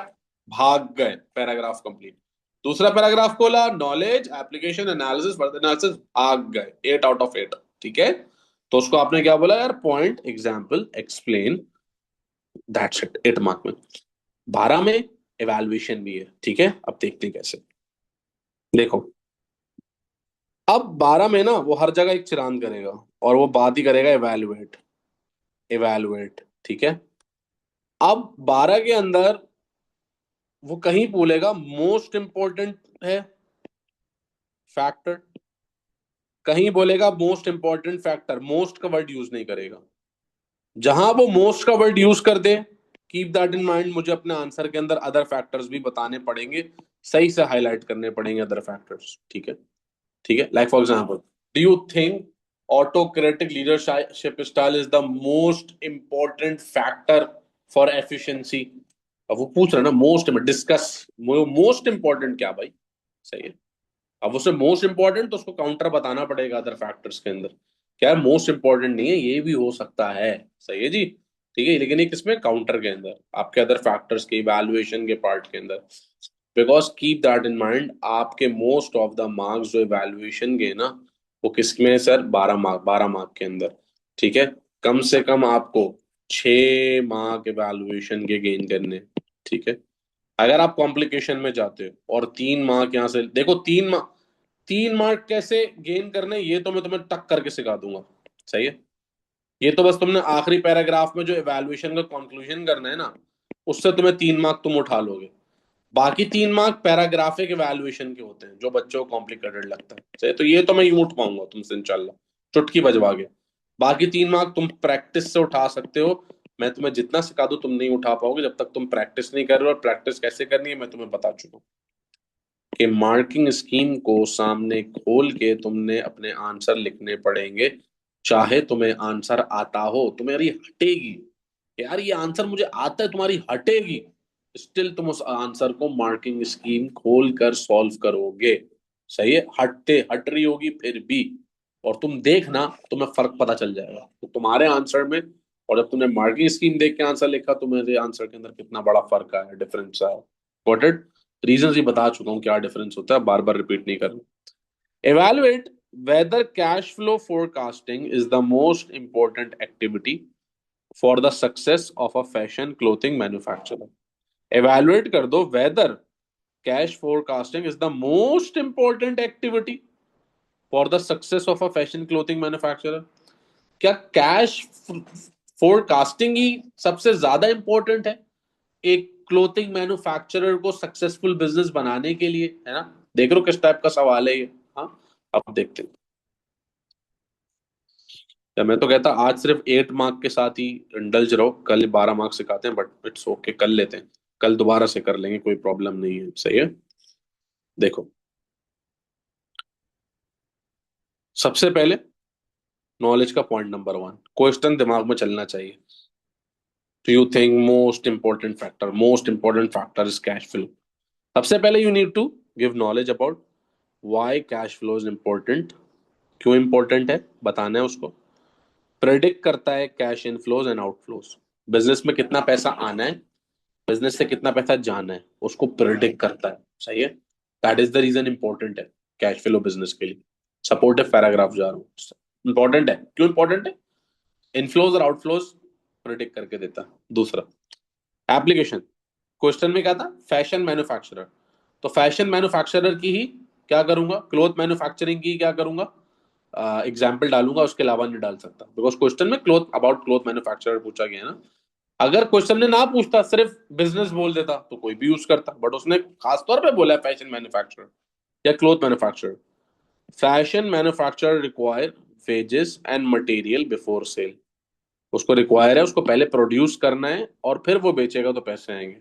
भाग गए, पैराग्राफ कंप्लीट। दूसरा पैराग्राफ खोला, knowledge, application, analysis, further analysis, भाग गए, 8 आउट ऑफ 8। ठीक है। तो उसको आपने क्या बोला यार, point, example, explain, that's it, 8 mark में। 12 में इवैल्यूएशन भी है। ठीक है, अब देखते हैं कैसे। देखो, अब 12 में ना वो हर जगह एक चिरान करेगा, और वो बात ही करेगा इवैल्यूएट, इवैल्यूएट, ठीक है। अब 12 के अंदर वो कहीं बोलेगा मोस्ट इंपॉर्टेंट है फैक्टर, कहीं बोलेगा मोस्ट इंपॉर्टेंट फैक्टर, मोस्ट का वर्ड यूज नहीं करेगा। जहां वो मोस्ट का वर्ड यूज कर दे, कीप दैट इन माइंड, मुझे अपने आंसर के अंदर अदर फैक्टर्स भी बताने पड़ेंगे, सही से हाईलाइट करने पड़ेंगे अदर फैक्टर्स, ठीक है। ठीक है, like for example, do you think autocratic leadership style is the most important factor for efficiency? अब वो पूछ रहा है ना मोस्ट, डिस्कस मोस्ट इंपॉर्टेंट क्या भाई, सही है। अब उसे मोस्ट इंपॉर्टेंट तो उसको काउंटर बताना पड़ेगा अदर फैक्टर्स के अंदर, क्या है मोस्ट इंपॉर्टेंट नहीं है, ये भी हो सकता है, सही है जी, ठीक है, लेकिन ये किसमें, काउंटर के अंदर, आपके अदर फैक्टर्स के इवैल्यूएशन के पार्ट के अंदर। Because keep that in mind, आपके मोस्ट ऑफ द मार्क्स जो इवैल्यूएशन के ना, वो किसमें है सर, 12 मार्क, 12 मार्क के अंदर, ठीक है। कम से कम आपको 6 मार्क इवैल्यूएशन के गेन करने, ठीक है। अगर आप कॉम्प्लिकेशन में जाते हो और 3 मार्क यहां से देखो, 3 मार्क, 3 मार्क कैसे गेन करने, ये तो मैं तुम्हें टक करके सिखा दूंगा, सही है। ये तो बस तुमने आखिरी पैराग्राफ में जो इवैल्यूएशन का कंक्लूजन करना है ना, उससे तुम्हें 3 मार्क तुम उठा लोगे। बाकी 3 मार्क पैराग्राफिक इवैल्यूएशन के होते हैं जो बच्चों को कॉम्प्लिकेटेड लगता है, सही, तो ये तो मैं यूं उठ पाऊंगा तुमसे इंशाल्लाह, चुटकी बजवा के। बाकी 3 मार्क तुम प्रैक्टिस से उठा सकते हो, मैं तुम्हें जितना सिखा दूं तुम नहीं उठा पाओगे जब तक तुम प्रैक्टिस नहीं कर रहे हो, और प्रैक्टिस कैसे करनी है मैं तुम्हें बता चुका हूं, कि मार्किंग स्कीम को सामने खोल के तुमने अपने आंसर लिखने पड़ेंगे, चाहे तुम्हें आंसर आता हो, तुम्हारी हटेगी, यार ये आंसर मुझे आता है, तुम्हारी हटेगी, स्टिल तुम उस आंसर को मार्किंग स्कीम खोल कर सॉल्व करोगे, सही है, हटते हट रही होगी फिर भी, और तुम देखना तुम्हें फर्क पता चल जाएगा तो तुम्हारे आंसर में, और जब तुमने मार्किंग स्कीम देख के आंसर लिखा तो मेरे आंसर के अंदर कितना बड़ा फर्क आया, डिफरेंस आया, गॉट इट। रीजन ही बता चुका हूँ क्या डिफरेंस होता है, बार बार रिपीट नहीं करना। Evaluate whether cash flow forecasting is the most important activity for the success of a fashion clothing manufacturer. Evaluate कर दो whether cash forecasting is the most important activity for the success of a fashion clothing manufacturer. क्या cash forecasting ही सबसे ज्यादा important है एक clothing manufacturer को successful business बनाने के लिए, है ना। देख रहे हो किस टाइप का सवाल है ये, हाँ। अब देखते हैं, या मैं तो कहता आज सिर्फ 8 मार्क के साथ ही इंडल्ज रहो, कल 12 मार्क सिखाते हैं, बट इट्स ओके, कर लेते हैं, कल दोबारा से कर लेंगे, कोई प्रॉब्लम नहीं है, सही है। देखो, सबसे पहले नॉलेज का पॉइंट नंबर 1, क्वेश्चन दिमाग में चलना चाहिए। Do you think most important factor is cash flow? सबसे पहले you need to give knowledge about why cash flow is important, क्यों इंपॉर्टेंट है बताना है उसको। प्रेडिक्ट करता है cash inflows and outflows, business में कितना पैसा आना है, बिजनेस से कितना पैसा जाना है, उसको प्रेडिक्ट करता है, सही है। That is the reason important है कैश फ्लो बिजनेस के लिए। सपोर्टिव पैराग्राफ जा रहा हूँ, इंपॉर्टेंट है, क्यों इंपॉर्टेंट है, इनफ्लोज और आउटफ्लोज प्रेडिक्ट करके देता है। दूसरा, एप्लीकेशन, क्वेश्चन में क्या था, फैशन मैन्युफैक्चरर, तो फैशन मैन्युफैक्चरर की ही क्या करूंगा, क्लोथ मैन्युफैक्चरिंग की क्या करूंगा, एग्जाम्पल डालूंगा, उसके अलावा नहीं डाल सकता, बिकॉज क्वेश्चन में क्लोथ अबाउट क्लोथ मैन्युफैक्चरर पूछा गया है ना। अगर क्वेश्चन ने ना पूछता, सिर्फ बिजनेस बोल देता तो कोई भी यूज करता, बट उसने खास तौर पे बोला फैशन मैन्युफैक्चरर या cloth manufacturer. Fashion manufacturer require wages and material before sale, उसको रिक्वायर है, उसको पहले प्रोड्यूस करना है और फिर वो बेचेगा तो पैसे आएंगे।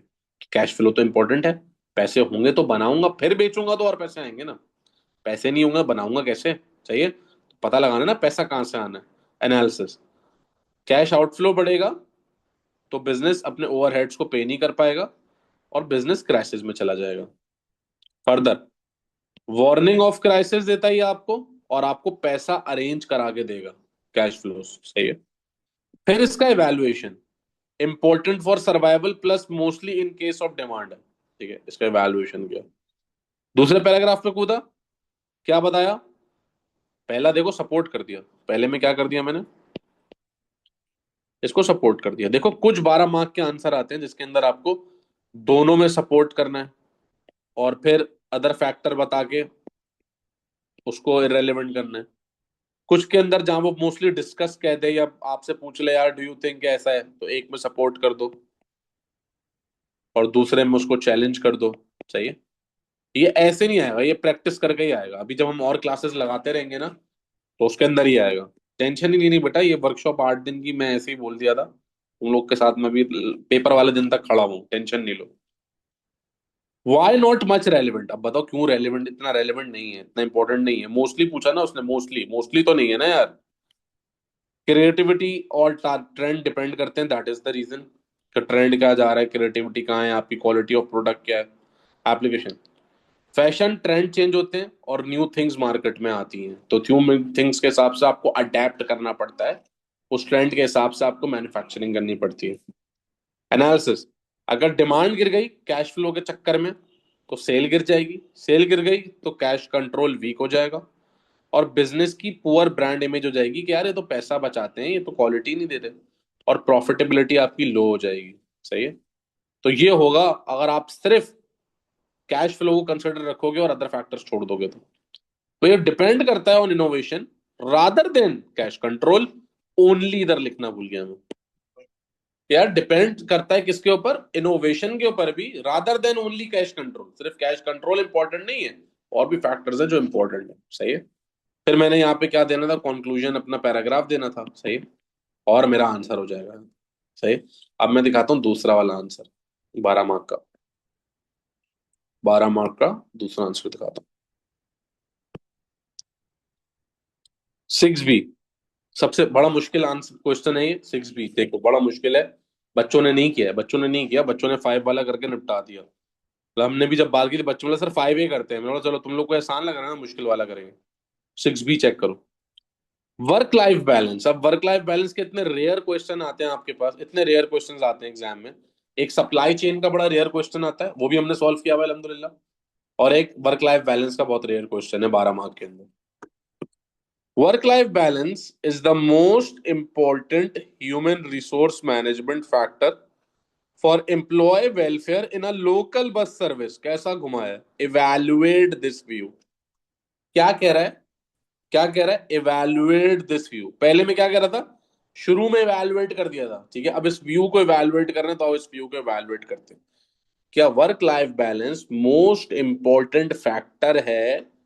कैश फ्लो तो इंपॉर्टेंट है, पैसे होंगे तो बनाऊंगा, फिर बेचूंगा तो और पैसे आएंगे ना, पैसे नहीं होंगे बनाऊंगा कैसे, चाहिए तो पता लगाना ना पैसा कहाँ से आना है, एनालिसिस। कैश आउटफ्लो बढ़ेगा तो बिजनेस अपने ओवरहेड्स को पे नहीं कर पाएगा और बिजनेस क्राइसिस में चला जाएगा। फर्दर, वार्निंग ऑफ क्राइसिस देता ही आपको, और आपको पैसा अरेंज करा के देगा, कैश फ्लो, सही है। फिर इसका evaluation, important for survival plus mostly in case of demand है, ठीक है, इसका इवैल्यूएशन किया। दूसरे पैराग्राफ में कूदा, क्या बताया, पहला देखो सपोर्ट कर दिया, पहले में क्या कर दिया मैंने, इसको सपोर्ट कर दिया। देखो कुछ 12 मार्क के आंसर आते हैं जिसके अंदर आपको दोनों में सपोर्ट करना है, और फिर अदर फैक्टर बता के उसको इररेलेवेंट करना है। कुछ के अंदर जहां वो मोस्टली डिस्कस कह दे या आपसे पूछ ले यार डू यू थिंक ऐसा है, तो एक में सपोर्ट कर दो और दूसरे में उसको चैलेंज कर दो। सही है। ये ऐसे नहीं आएगा, ये प्रैक्टिस करके ही आएगा। अभी जब हम और क्लासेस लगाते रहेंगे ना तो उसके अंदर ही आएगा। टेंशन ही नहीं बेटा, ये वर्कशॉप 8 दिन की मैं ऐसे ही बोल दिया था तुम लोग के साथ में भी, पेपर वाले दिन तक खड़ा हूँ, टेंशन नहीं लो। वाई नॉट मच रेलिवेंट, अब बताओ क्यों रेलिवेंट, इतना रेलिवेंट नहीं है, इतना इंपॉर्टेंट नहीं है। मोस्टली पूछा ना उसने, मोस्टली मोस्टली तो नहीं है ना यार। क्रिएटिविटी और ट्रेंड डिपेंड करते हैं, दैट इज द रीजन कि ट्रेंड क्या जा रहा है, क्रिएटिविटी कहाँ है, आपकी क्वालिटी ऑफ प्रोडक्ट क्या है, एप्लीकेशन। फैशन ट्रेंड चेंज होते हैं और न्यू थिंग्स मार्केट में आती हैं, तो न्यू थिंग्स के हिसाब से आपको अडेप्ट करना पड़ता है, उस ट्रेंड के हिसाब से आपको मैन्युफैक्चरिंग करनी पड़ती है। एनालिसिस, अगर डिमांड गिर गई कैश फ्लो के चक्कर में तो सेल गिर जाएगी, सेल गिर गई तो कैश कंट्रोल वीक हो जाएगा और बिजनेस की पुअर ब्रांड इमेज हो जाएगी कि यार ये तो पैसा बचाते हैं, ये तो क्वालिटी नहीं देते, और प्रॉफिटेबिलिटी आपकी लो हो जाएगी। सही है। तो ये होगा अगर आप सिर्फ कैश फ्लो को कंसिडर रखोगे और अदर फैक्टर्स छोड़ दोगे तो ये डिपेंड करता है on innovation rather than cash control. Only इधर लिखना भूल गया मैं यार, डिपेंड करता है किसके ऊपर, इनोवेशन के ऊपर भी, rather than only cash control. सिर्फ कैश कंट्रोल इंपॉर्टेंट नहीं है, और भी फैक्टर्स है जो इंपॉर्टेंट है। सही है। फिर मैंने यहाँ पे क्या देना था, कंक्लूजन अपना पैराग्राफ देना था। सही है। और मेरा आंसर हो जाएगा। सही। अब मैं दिखाता हूँ दूसरा वाला आंसर, 12 मार्क का। 12 मार्क का दूसरा आंसर दिखाता हूँ। 6B, सबसे बड़ा मुश्किल आंसर क्वेश्चन है ये। 6B देखो बड़ा मुश्किल है, बच्चों ने नहीं किया है, बच्चों ने नहीं किया, बच्चों ने 5 वाला करके निपटा दिया। मतलब हमने भी जब बात की थी बच्चों वाला सर 5 ही करते हैं, मैंने बोला चलो तुम लोग को आसान लग रहा है ना, मुश्किल वाला करेंगे। 6B चेक करो। वर्क लाइफ बैलेंस, अब वर्क लाइफ बैलेंस के इतने रेयर क्वेश्चन आते हैं आपके पास, इतने रेयर क्वेश्चन आते हैं एग्जाम में। एक सप्लाई चेन का बड़ा रेयर क्वेश्चन आता है, वो भी हमने सॉल्व किया हुआ है अल्हम्दुलिल्लाह। और एक वर्क लाइफ बैलेंस का बहुत रेयर क्वेश्चन है 12 मार्क के अंदर। Work life balance is the most important human resource management factor for employ welfare in a local bus service. कैसा घुमाया, इवैल्यूएट दिस व्यू। क्या कह रहा है, क्या कह रहा है, इवैल्यूएट दिस व्यू। पहले में क्या कह रहा था, शुरू में इवैल्यूएट कर दिया था, ठीक है। अब इस व्यू को इवैल्यूएट करना है तो इस व्यू को इवैल्यूएट करते हैं। क्या work life balance most important factor है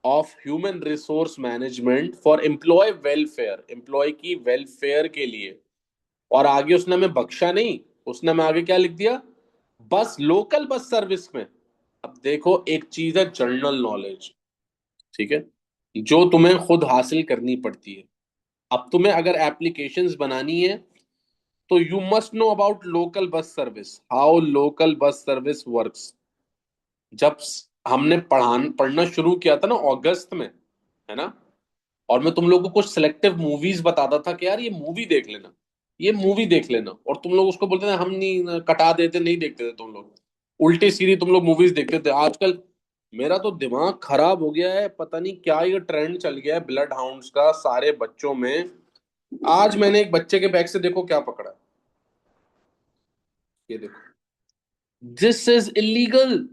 of human resource management for employ welfare, employee की वेलफेयर के लिए। और आगे उसने हमें बख्शा नहीं, उसने हमें आगे क्या लिख दिया, बस लोकल बस सर्विस में। अब देखो एक चीज है जनरल नॉलेज, ठीक है, जो तुम्हें खुद हासिल करनी पड़ती है। अब तुम्हें अगर एप्लीकेशंस बनानी है तो you must know about local bus service, how local bus service works. जब हमने पढ़ना शुरू किया था ना अगस्त में, है ना, और मैं तुम लोग को कुछ सिलेक्टिव मूवीज बताता था कि यार ये मूवी देख लेना, ये मूवी देख लेना, और तुम लोग उसको बोलते थे हम नहीं, कटा देते, नहीं देखते थे तुम लोग, उल्टी सीधी तुम लोग मूवीज देखते थे। आजकल मेरा तो दिमाग खराब हो गया है, पता नहीं क्या ये ट्रेंड चल गया है ब्लड हाउंड्स का सारे बच्चों में। आज मैंने एक बच्चे के बैग से देखो क्या पकड़ा, ये देखो, दिस इज इलीगल।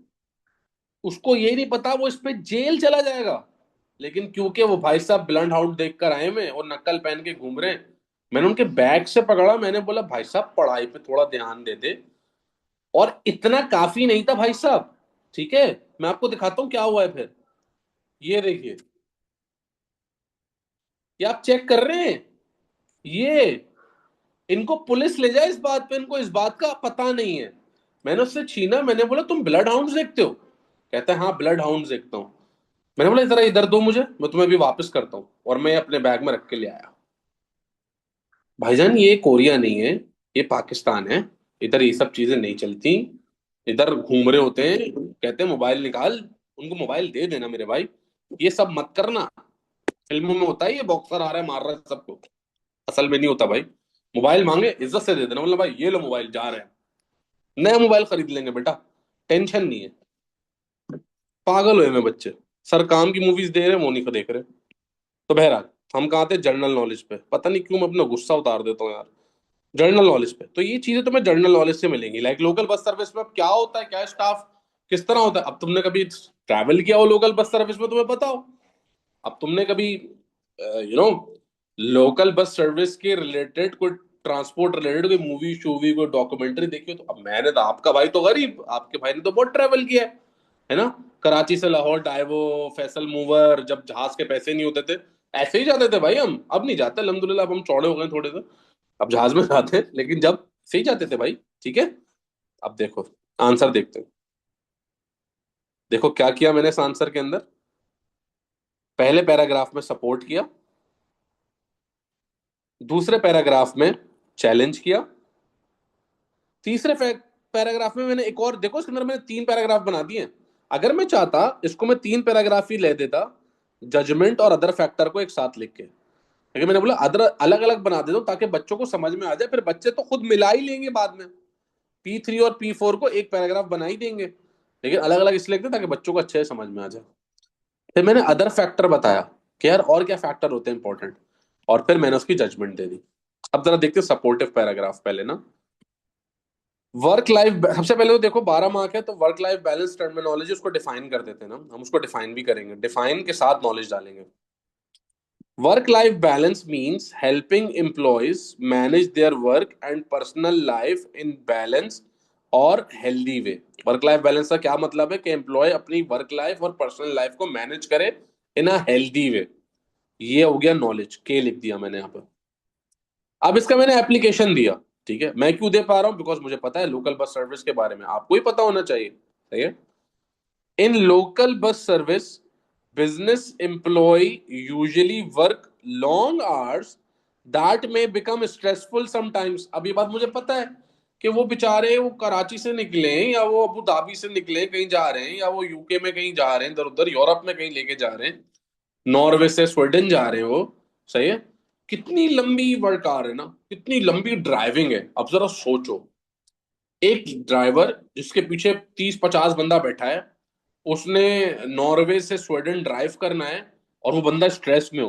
उसको ये नहीं पता वो इस पे जेल चला जाएगा, लेकिन क्योंकि वो भाई साहब ब्लड हाउंड देख कर आए में और नक्कल पहन के घूम रहे हैं, मैंने उनके बैग से पकड़ा, मैंने बोला भाई साहब पढ़ाई पे थोड़ा ध्यान दे दे। और इतना काफी नहीं था भाई साहब, ठीक है, मैं आपको दिखाता हूँ क्या हुआ है फिर। ये देखिए, ये आप चेक कर रहे हैं, ये इनको पुलिस ले जाए इस बात पे, इनको इस बात का पता नहीं है। मैंने उससे छीना, मैंने बोला तुम ब्लड हाउंड देखते हो, कहता है हाँ ब्लड हाउंड देखता हूँ। मैंने बोला जरा इधर दो मुझे, मैं तुम्हें अभी वापस करता हूँ, और मैं अपने बैग में रख के ले आया। भाईजान ये कोरिया नहीं है, ये पाकिस्तान है, इधर ये सब चीजें नहीं चलती। इधर घूम रहे होते हैं, कहते हैं मोबाइल निकाल, उनको मोबाइल दे देना मेरे भाई, ये सब मत करना। फिल्मों में होता है ये बॉक्सर आ रहा है मार रहा है सबको, असल में नहीं होता भाई। मोबाइल मांगे इज्जत से दे देना, बोला भाई ये लो मोबाइल, जा रहे हैं, नया मोबाइल खरीद लेंगे बेटा, टेंशन नहीं है। पागल हुए में बच्चे, सर काम की मूवीज दे रहे हैं वो नहीं देख रहे। तो बहरहाल हम कहाँ थे, जनरल नॉलेज पे, पता नहीं क्यों मैं अपना गुस्सा उतार देता हूँ यार। जनरल नॉलेज पे, तो ये चीजें तुम्हें जनरल नॉलेज से मिलेंगी, लाइक लोकल बस सर्विस में अब क्या होता है, क्या स्टाफ किस तरह होता है। अब तुमने कभी ट्रैवल किया हो लोकल बस सर्विस में, तुम्हें पता हो अब तुमने कभी you know local bus service के रिलेटेड कोई ट्रांसपोर्ट रिलेटेड कोई मूवी शूवी कोई डॉक्यूमेंट्री देखी हो? तो अब मैंने तो, आपका भाई तो गरीब, आपके भाई ने तो बहुत ट्रेवल किया है ना। कराची से लाहौर डाइवो, फैसल मूवर, जब जहाज के पैसे नहीं होते थे ऐसे ही जाते थे भाई हम। अब नहीं जाते अल्हम्दुलिल्लाह, अब हम चौड़े हो गए थोड़े से, अब जहाज में जाते हैं, लेकिन जब सही जाते थे भाई। ठीक है, अब देखो आंसर देखते हैं। देखो क्या किया मैंने इस आंसर के अंदर। पहले पैराग्राफ में सपोर्ट किया, दूसरे पैराग्राफ में चैलेंज किया, तीसरे पैराग्राफ में मैंने एक और, देखो इसके अंदर मैंने तीन पैराग्राफ बना दिए हैं। अगर मैं चाहता इसको मैं तीन पैराग्राफ ही ले देता, जजमेंट और अदर फैक्टर को एक साथ लिख के, लेकिन मैंने बोला अदर अलग अलग बना देता हूं ताकि बच्चों को समझ में आ जाए, फिर बच्चे तो खुद मिला ही लेंगे बाद में। P3 और P4 को एक पैराग्राफ बना ही देंगे, लेकिन अलग अलग इसलिए लिखते ताकि बच्चों को अच्छे से समझ में आ जाए। फिर मैंने अदर फैक्टर बताया कि यार और क्या फैक्टर होते हैं इंपॉर्टेंट, और फिर मैंने उसकी जजमेंट दे दी। अब जरा देखते सपोर्टिव पैराग्राफ पहले ना। वर्क लाइफ, सबसे पहले तो देखो 12 मार्क है, तो वर्क लाइफ बैलेंस टर्मिनोलॉजी उसको डिफाइन कर देते हैं ना, हम उसको डिफाइन भी करेंगे, डिफाइन के साथ नॉलेज डालेंगे। Work life balance means helping employees manage their work and personal life in balance और healthy way. Work life balance का क्या मतलब है कि एम्प्लॉय अपनी वर्क लाइफ और पर्सनल लाइफ को मैनेज करे इन अ हेल्दी वे। ये हो गया नॉलेज, के लिख दिया मैंने यहाँ पे। अब इसका मैंने एप्लीकेशन दिया। ठीक है, मैं क्यों दे पा रहा हूं? बिकॉज मुझे पता है लोकल बस सर्विस के बारे में, आपको ही पता होना चाहिए। सही है। In local bus service business employee usually work long hours that may become stressful sometimes। अब ये बात मुझे पता है कि वो बेचारे वो कराची से निकले हैं या वो अबू धाबी से निकले कहीं जा रहे हैं, या वो यूके में कहीं जा रहे हैं, इधर उधर यूरोप में कहीं लेके जा रहे हैं, नॉर्वे से स्वीडन जा रहे हैं वो। सही है। कितनी लंबी वर्क आवर है ना, कितनी लंबी ड्राइविंग है। अब जरा सोचो, एक ड्राइवर जिसके पीछे 30-50 बंदा बैठा है, उसने नॉर्वे से स्वीडन ड्राइव करना है, और वो बंदा स्ट्रेस में हो।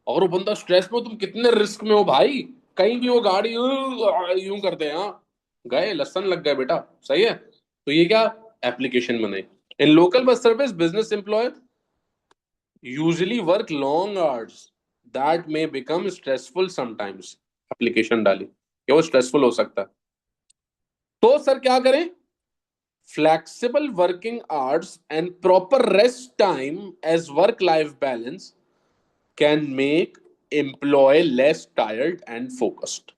और वो बंदा स्ट्रेस में हो, तुम कितने रिस्क में हो भाई। कहीं भी वो गाड़ी यूं करते हैं, हाँ गए लसन लग गए बेटा। सही है। तो ये क्या एप्लीकेशन बनाई। In local bus service business employ usually work long hours that may become stressful sometimes. Application डाली कि वो स्ट्रेसफुल हो सकता है। तो सर क्या करें? Flexible working hours and proper rest time as work life balance can make employee less tired and focused।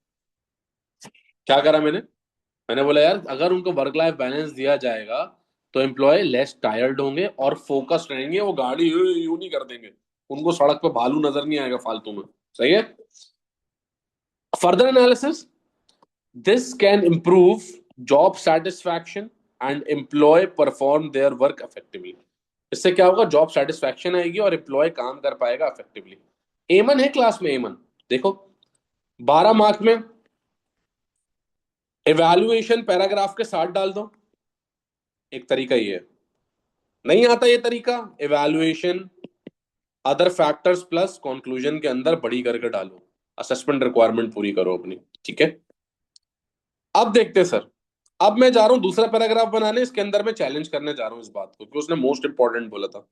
क्या करा मैंने बोला यार अगर उनको वर्क लाइफ बैलेंस दिया जाएगा तो एम्प्लॉय लेस टायर्ड होंगे और फोकस्ड रहेंगे, वो गाड़ी यूं नहीं कर देंगे, उनको सड़क पे भालू नजर नहीं आएगा फालतू में। सही है। Further analysis, this can improve job satisfaction and employee perform their work effectively। इससे क्या होगा? जॉब सेटिस्फैक्शन आएगी और एम्प्लॉय काम कर पाएगा इफेक्टिवली। एमन है क्लास में, एमन देखो 12 मार्क में इवैल्यूएशन पैराग्राफ के साथ डाल दो। एक तरीका ये है, नहीं आता ये तरीका, evaluation other factors plus conclusion के अंदर बड़ी करके डालो, असेसमेंट रिक्वायरमेंट पूरी करो अपनी। ठीक है। अब देखते हैं सर, अब मैं जा रहा हूं दूसरा पैराग्राफ बनाने, इसके अंदर मैं चैलेंज करने जा रहा हूं इस बात को, क्योंकि उसने मोस्ट इंपॉर्टेंट बोला था।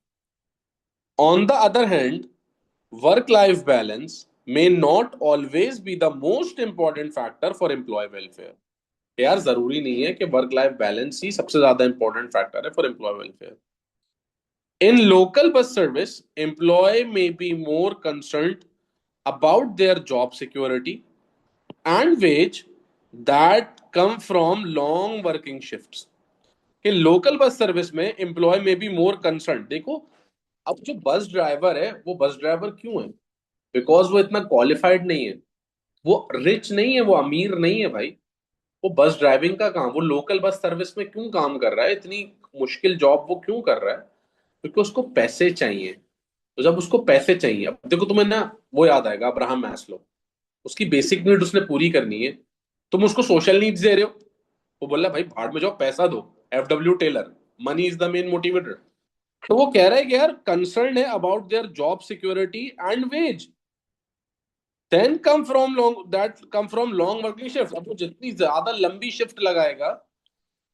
On the other hand work life balance may not always be the most important factor for employee welfare। यार जरूरी नहीं है कि वर्क लाइफ बैलेंस ही सबसे ज्यादा इंपॉर्टेंट फैक्टर है for employ welfare. In local bus service employ may be more concerned about their job security and wage that come from long working shifts. कि लोकल बस सर्विस में employ may be more concern. देखो अब जो bus driver है वो bus driver क्यों है? Because वो इतना क्वालिफाइड नहीं है, वो रिच नहीं है, वो अमीर नहीं है भाई। वो बस ड्राइविंग का काम, वो लोकल बस सर्विस में क्यों काम कर रहा है, इतनी मुश्किल जॉब वो क्यों कर रहा है? क्योंकि उसको पैसे चाहिए। तो जब उसको पैसे चाहिए, अब देखो तुम्हें ना वो याद आएगा अब्राहम मैस्लो, उसकी बेसिक नीड उसने पूरी करनी है, तुम उसको सोशल नीड्स दे रहे हो। वो बोल रहा है भाई भाड़ में जाओ पैसा दो। FW tailor, money is the main motivator. तो वो कह रहा है कि यार कंसर्न है about their job security and wage, then come from long working shift. अब वो जितनी ज्यादा लंबी शिफ्ट लगाएगा,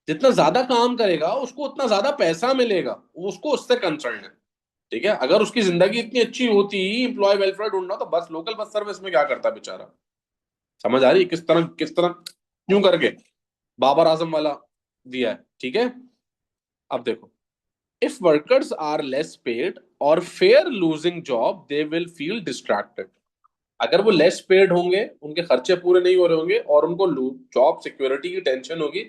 जितना ज्यादा काम करेगा, उसको उतना ज्यादा पैसा मिलेगा, वो उसको उससे कंसर्न है। ठीक है, अगर उसकी जिंदगी इतनी अच्छी होती, एम्प्लॉय वेलफेयर ढूंढना, तो बस लोकल बस सर्विस में क्या करता बेचारा। समझ आ रही है किस तरह क्यों करके बाबर आजम वाला दिया है। ठीक है, अब देखो, if workers are less paid और fear losing job they will feel distracted. अगर वो लेस पेड होंगे, उनके खर्चे पूरे नहीं हो रहे होंगे और उनको जॉब सिक्योरिटी की टेंशन होगी,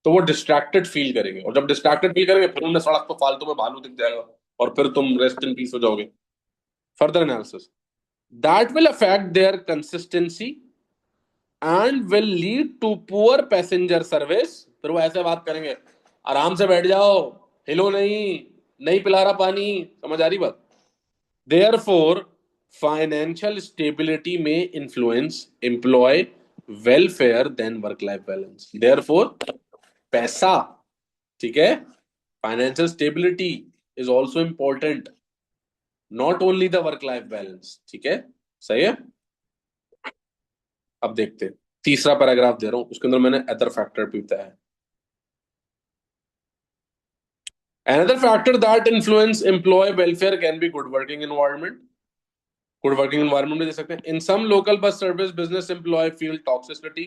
तो वो डिस्ट्रैक्टेड फील करेंगे, और जब डिस्ट्रैक्टेड फील करेंगे फिर उन्हें सड़क पर फालतू में भालू दिख जाएगा और फिर तुम रेस्ट इन पीस हो जाओगे। Further analysis, that will affect their consistency and will lead to poor passenger service. फिर वो ऐसे बात करेंगे, आराम से बैठ जाओ, हिलो नहीं, नहीं पिला रहा पानी। समझ आ रही बात। Therefore, financial stability may influence employee welfare than work-life balance. Therefore, पैसा, ठीक है, financial stability is also important, not only the work-life balance। ठीक है, सही है। अब देखते हैं, तीसरा पैराग्राफ दे रहा हूं, उसके अंदर मैंने अदर फैक्टर भी बताया है। Another factor that influence employee welfare can be good working environment। Good working environment भी दे सकते हैं। In some local bus service business employ feel toxicity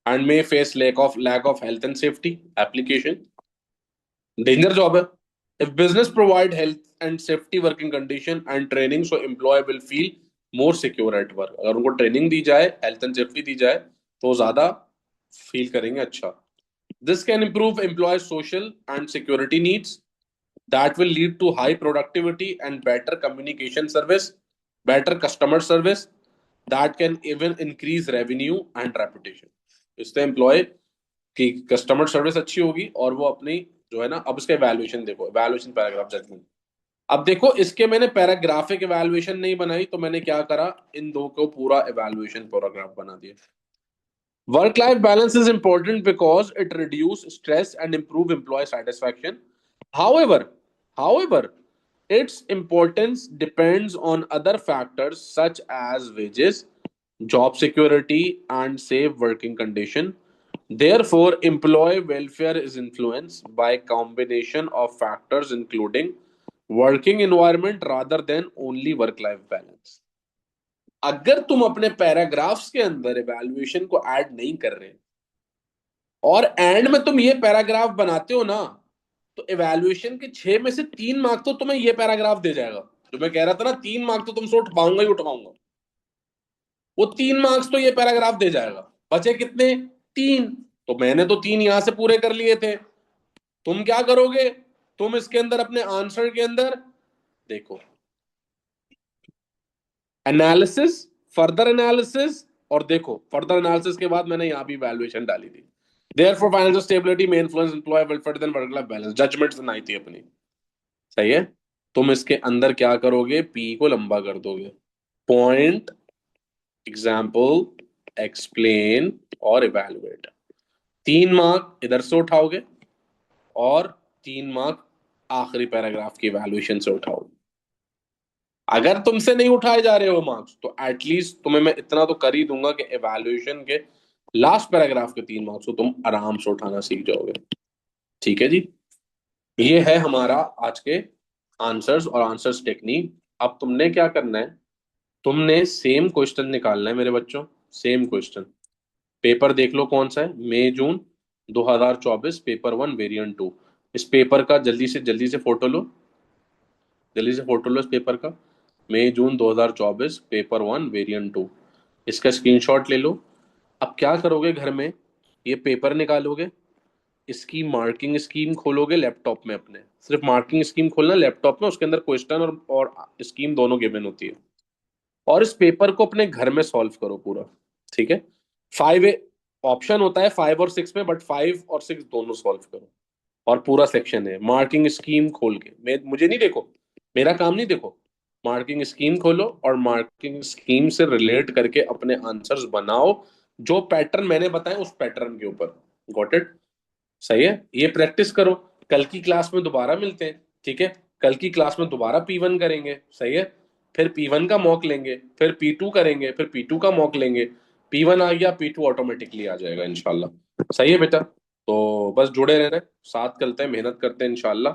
and may face lack of health and safety application. Danger job है। If business provide health and safety working condition and training, so employ will feel more secure at work. अगर उनको training दी जाए, health and safety दी जाए, तो ज्यादा feel करेंगे अच्छा। This can improve employee social and security needs that will lead to high productivity and better communication service, better customer service that can even increase revenue and reputation। इससे employ की customer service अच्छी होगी और वो अपनी जो है ना, अब इसका एवेल्युएशन देखो, एवेल्युएशन पैराग्राफ जजमेंट। अब देखो, इसके मैंने पैराग्राफिक एवेल्युएशन नहीं बनाई, तो मैंने क्या करा, इन दो को पूरा एवेल्युएशन पैराग्राफ बना दिया। Work life balance is important because it reduce stress and improve employee satisfaction. However, however, its importance depends on other factors such as wages, job security, and safe working condition. Therefore, employee welfare is influenced by combination of factors including working environment rather than only work-life balance। अगर तुम अपने paragraphs के अंदर evaluation को add नहीं कर रहे और एंड में तुम ये पैराग्राफ बनाते हो ना, तो इवैल्यूएशन के 6 में से 3 मार्क्स तो तुम्हें ये पैराग्राफ दे जाएगा। जो मैं कह रहा था ना, 3 मार्क्स तो तुमसे उठवाऊंगा ही उठवाऊंगा, वो 3 मार्क्स तो ये पैराग्राफ दे जाएगा। बचे कितने? 3। तो मैंने तो 3 यहां से पूरे कर लिए थे। तुम क्या करोगे, तुम इसके अंदर अपने आंसर के अंदर देखो, एनालिसिस, फर्दर एनालिसिस, और देखो फर्दर एनालिसिस के बाद मैंने यहां भी वैल्यूएशन डाली थी। Therefore, financial stability may influence employee welfare than work life balance। Judgement सुनाई थी अपनी, सही है। तुम इसके अंदर क्या करोगे, पी को लंबा कर दोगे, पॉइंट, एग्जाम्पल, एक्सप्लेन और इवेलुएट। 3 मार्क इधर से उठाओगे और 3 मार्क आखिरी पैराग्राफ की इवेल्युएशन से उठाओगे। अगर तुमसे नहीं उठाए जा रहे हो मार्क्स, तो एटलीस्ट तुम्हें मैं इतना तो कर ही दूंगा कि इवेल्युएशन के लास्ट पैराग्राफ के 3 मार्क्स को तुम आराम से उठाना सीख जाओगे। ठीक है जी, ये है हमारा आज के आंसर्स और आंसर्स टेक्निक। अब तुमने क्या करना है, तुमने सेम क्वेश्चन निकालना है मेरे बच्चों। सेम क्वेश्चन, पेपर देख लो कौन सा है, मई जून 2024, पेपर 1 वेरिएंट 2। इस पेपर का जल्दी से फोटो लो, जल्दी से फोटो लो इस पेपर का। मई जून 2024, पेपर 1 वेरिएंट 2, इसका स्क्रीनशॉट ले लो। अब क्या करोगे, घर में ये पेपर निकालोगे, इसकी मार्किंग स्कीम खोलोगे लैपटॉप में अपने। सिर्फ मार्किंग स्कीम खोलना लैपटॉप में, उसके अंदर क्वेश्चन और स्कीम दोनों गिवन होती है। और इस पेपर को अपने घर में सॉल्व करो पूरा। ठीक है, 5 ऑप्शन होता है 5 और 6 में, बट 5 और 6 दोनों सॉल्व करो। और पूरा सेक्शन है मार्किंग स्कीम खोल के, मैं मुझे नहीं देखो, मेरा काम नहीं देखो, मार्किंग स्कीम खोलो और मार्किंग स्कीम से रिलेट करके अपने आंसर्स बनाओ, जो पैटर्न मैंने बताए उस पैटर्न के ऊपर। Got it? सही है, ये प्रैक्टिस करो। कल की क्लास में दोबारा मिलते हैं। ठीक है, कल की क्लास में दोबारा P1 करेंगे, सही है। फिर P1 का मॉक लेंगे, फिर P2 करेंगे, फिर P2 का मॉक लेंगे। P1 आ गया, P2 ऑटोमेटिकली आ जाएगा इंशाल्लाह। सही है बेटा, तो बस जुड़े रहना, साथ चलते हैं, मेहनत करते हैं इंशाल्लाह।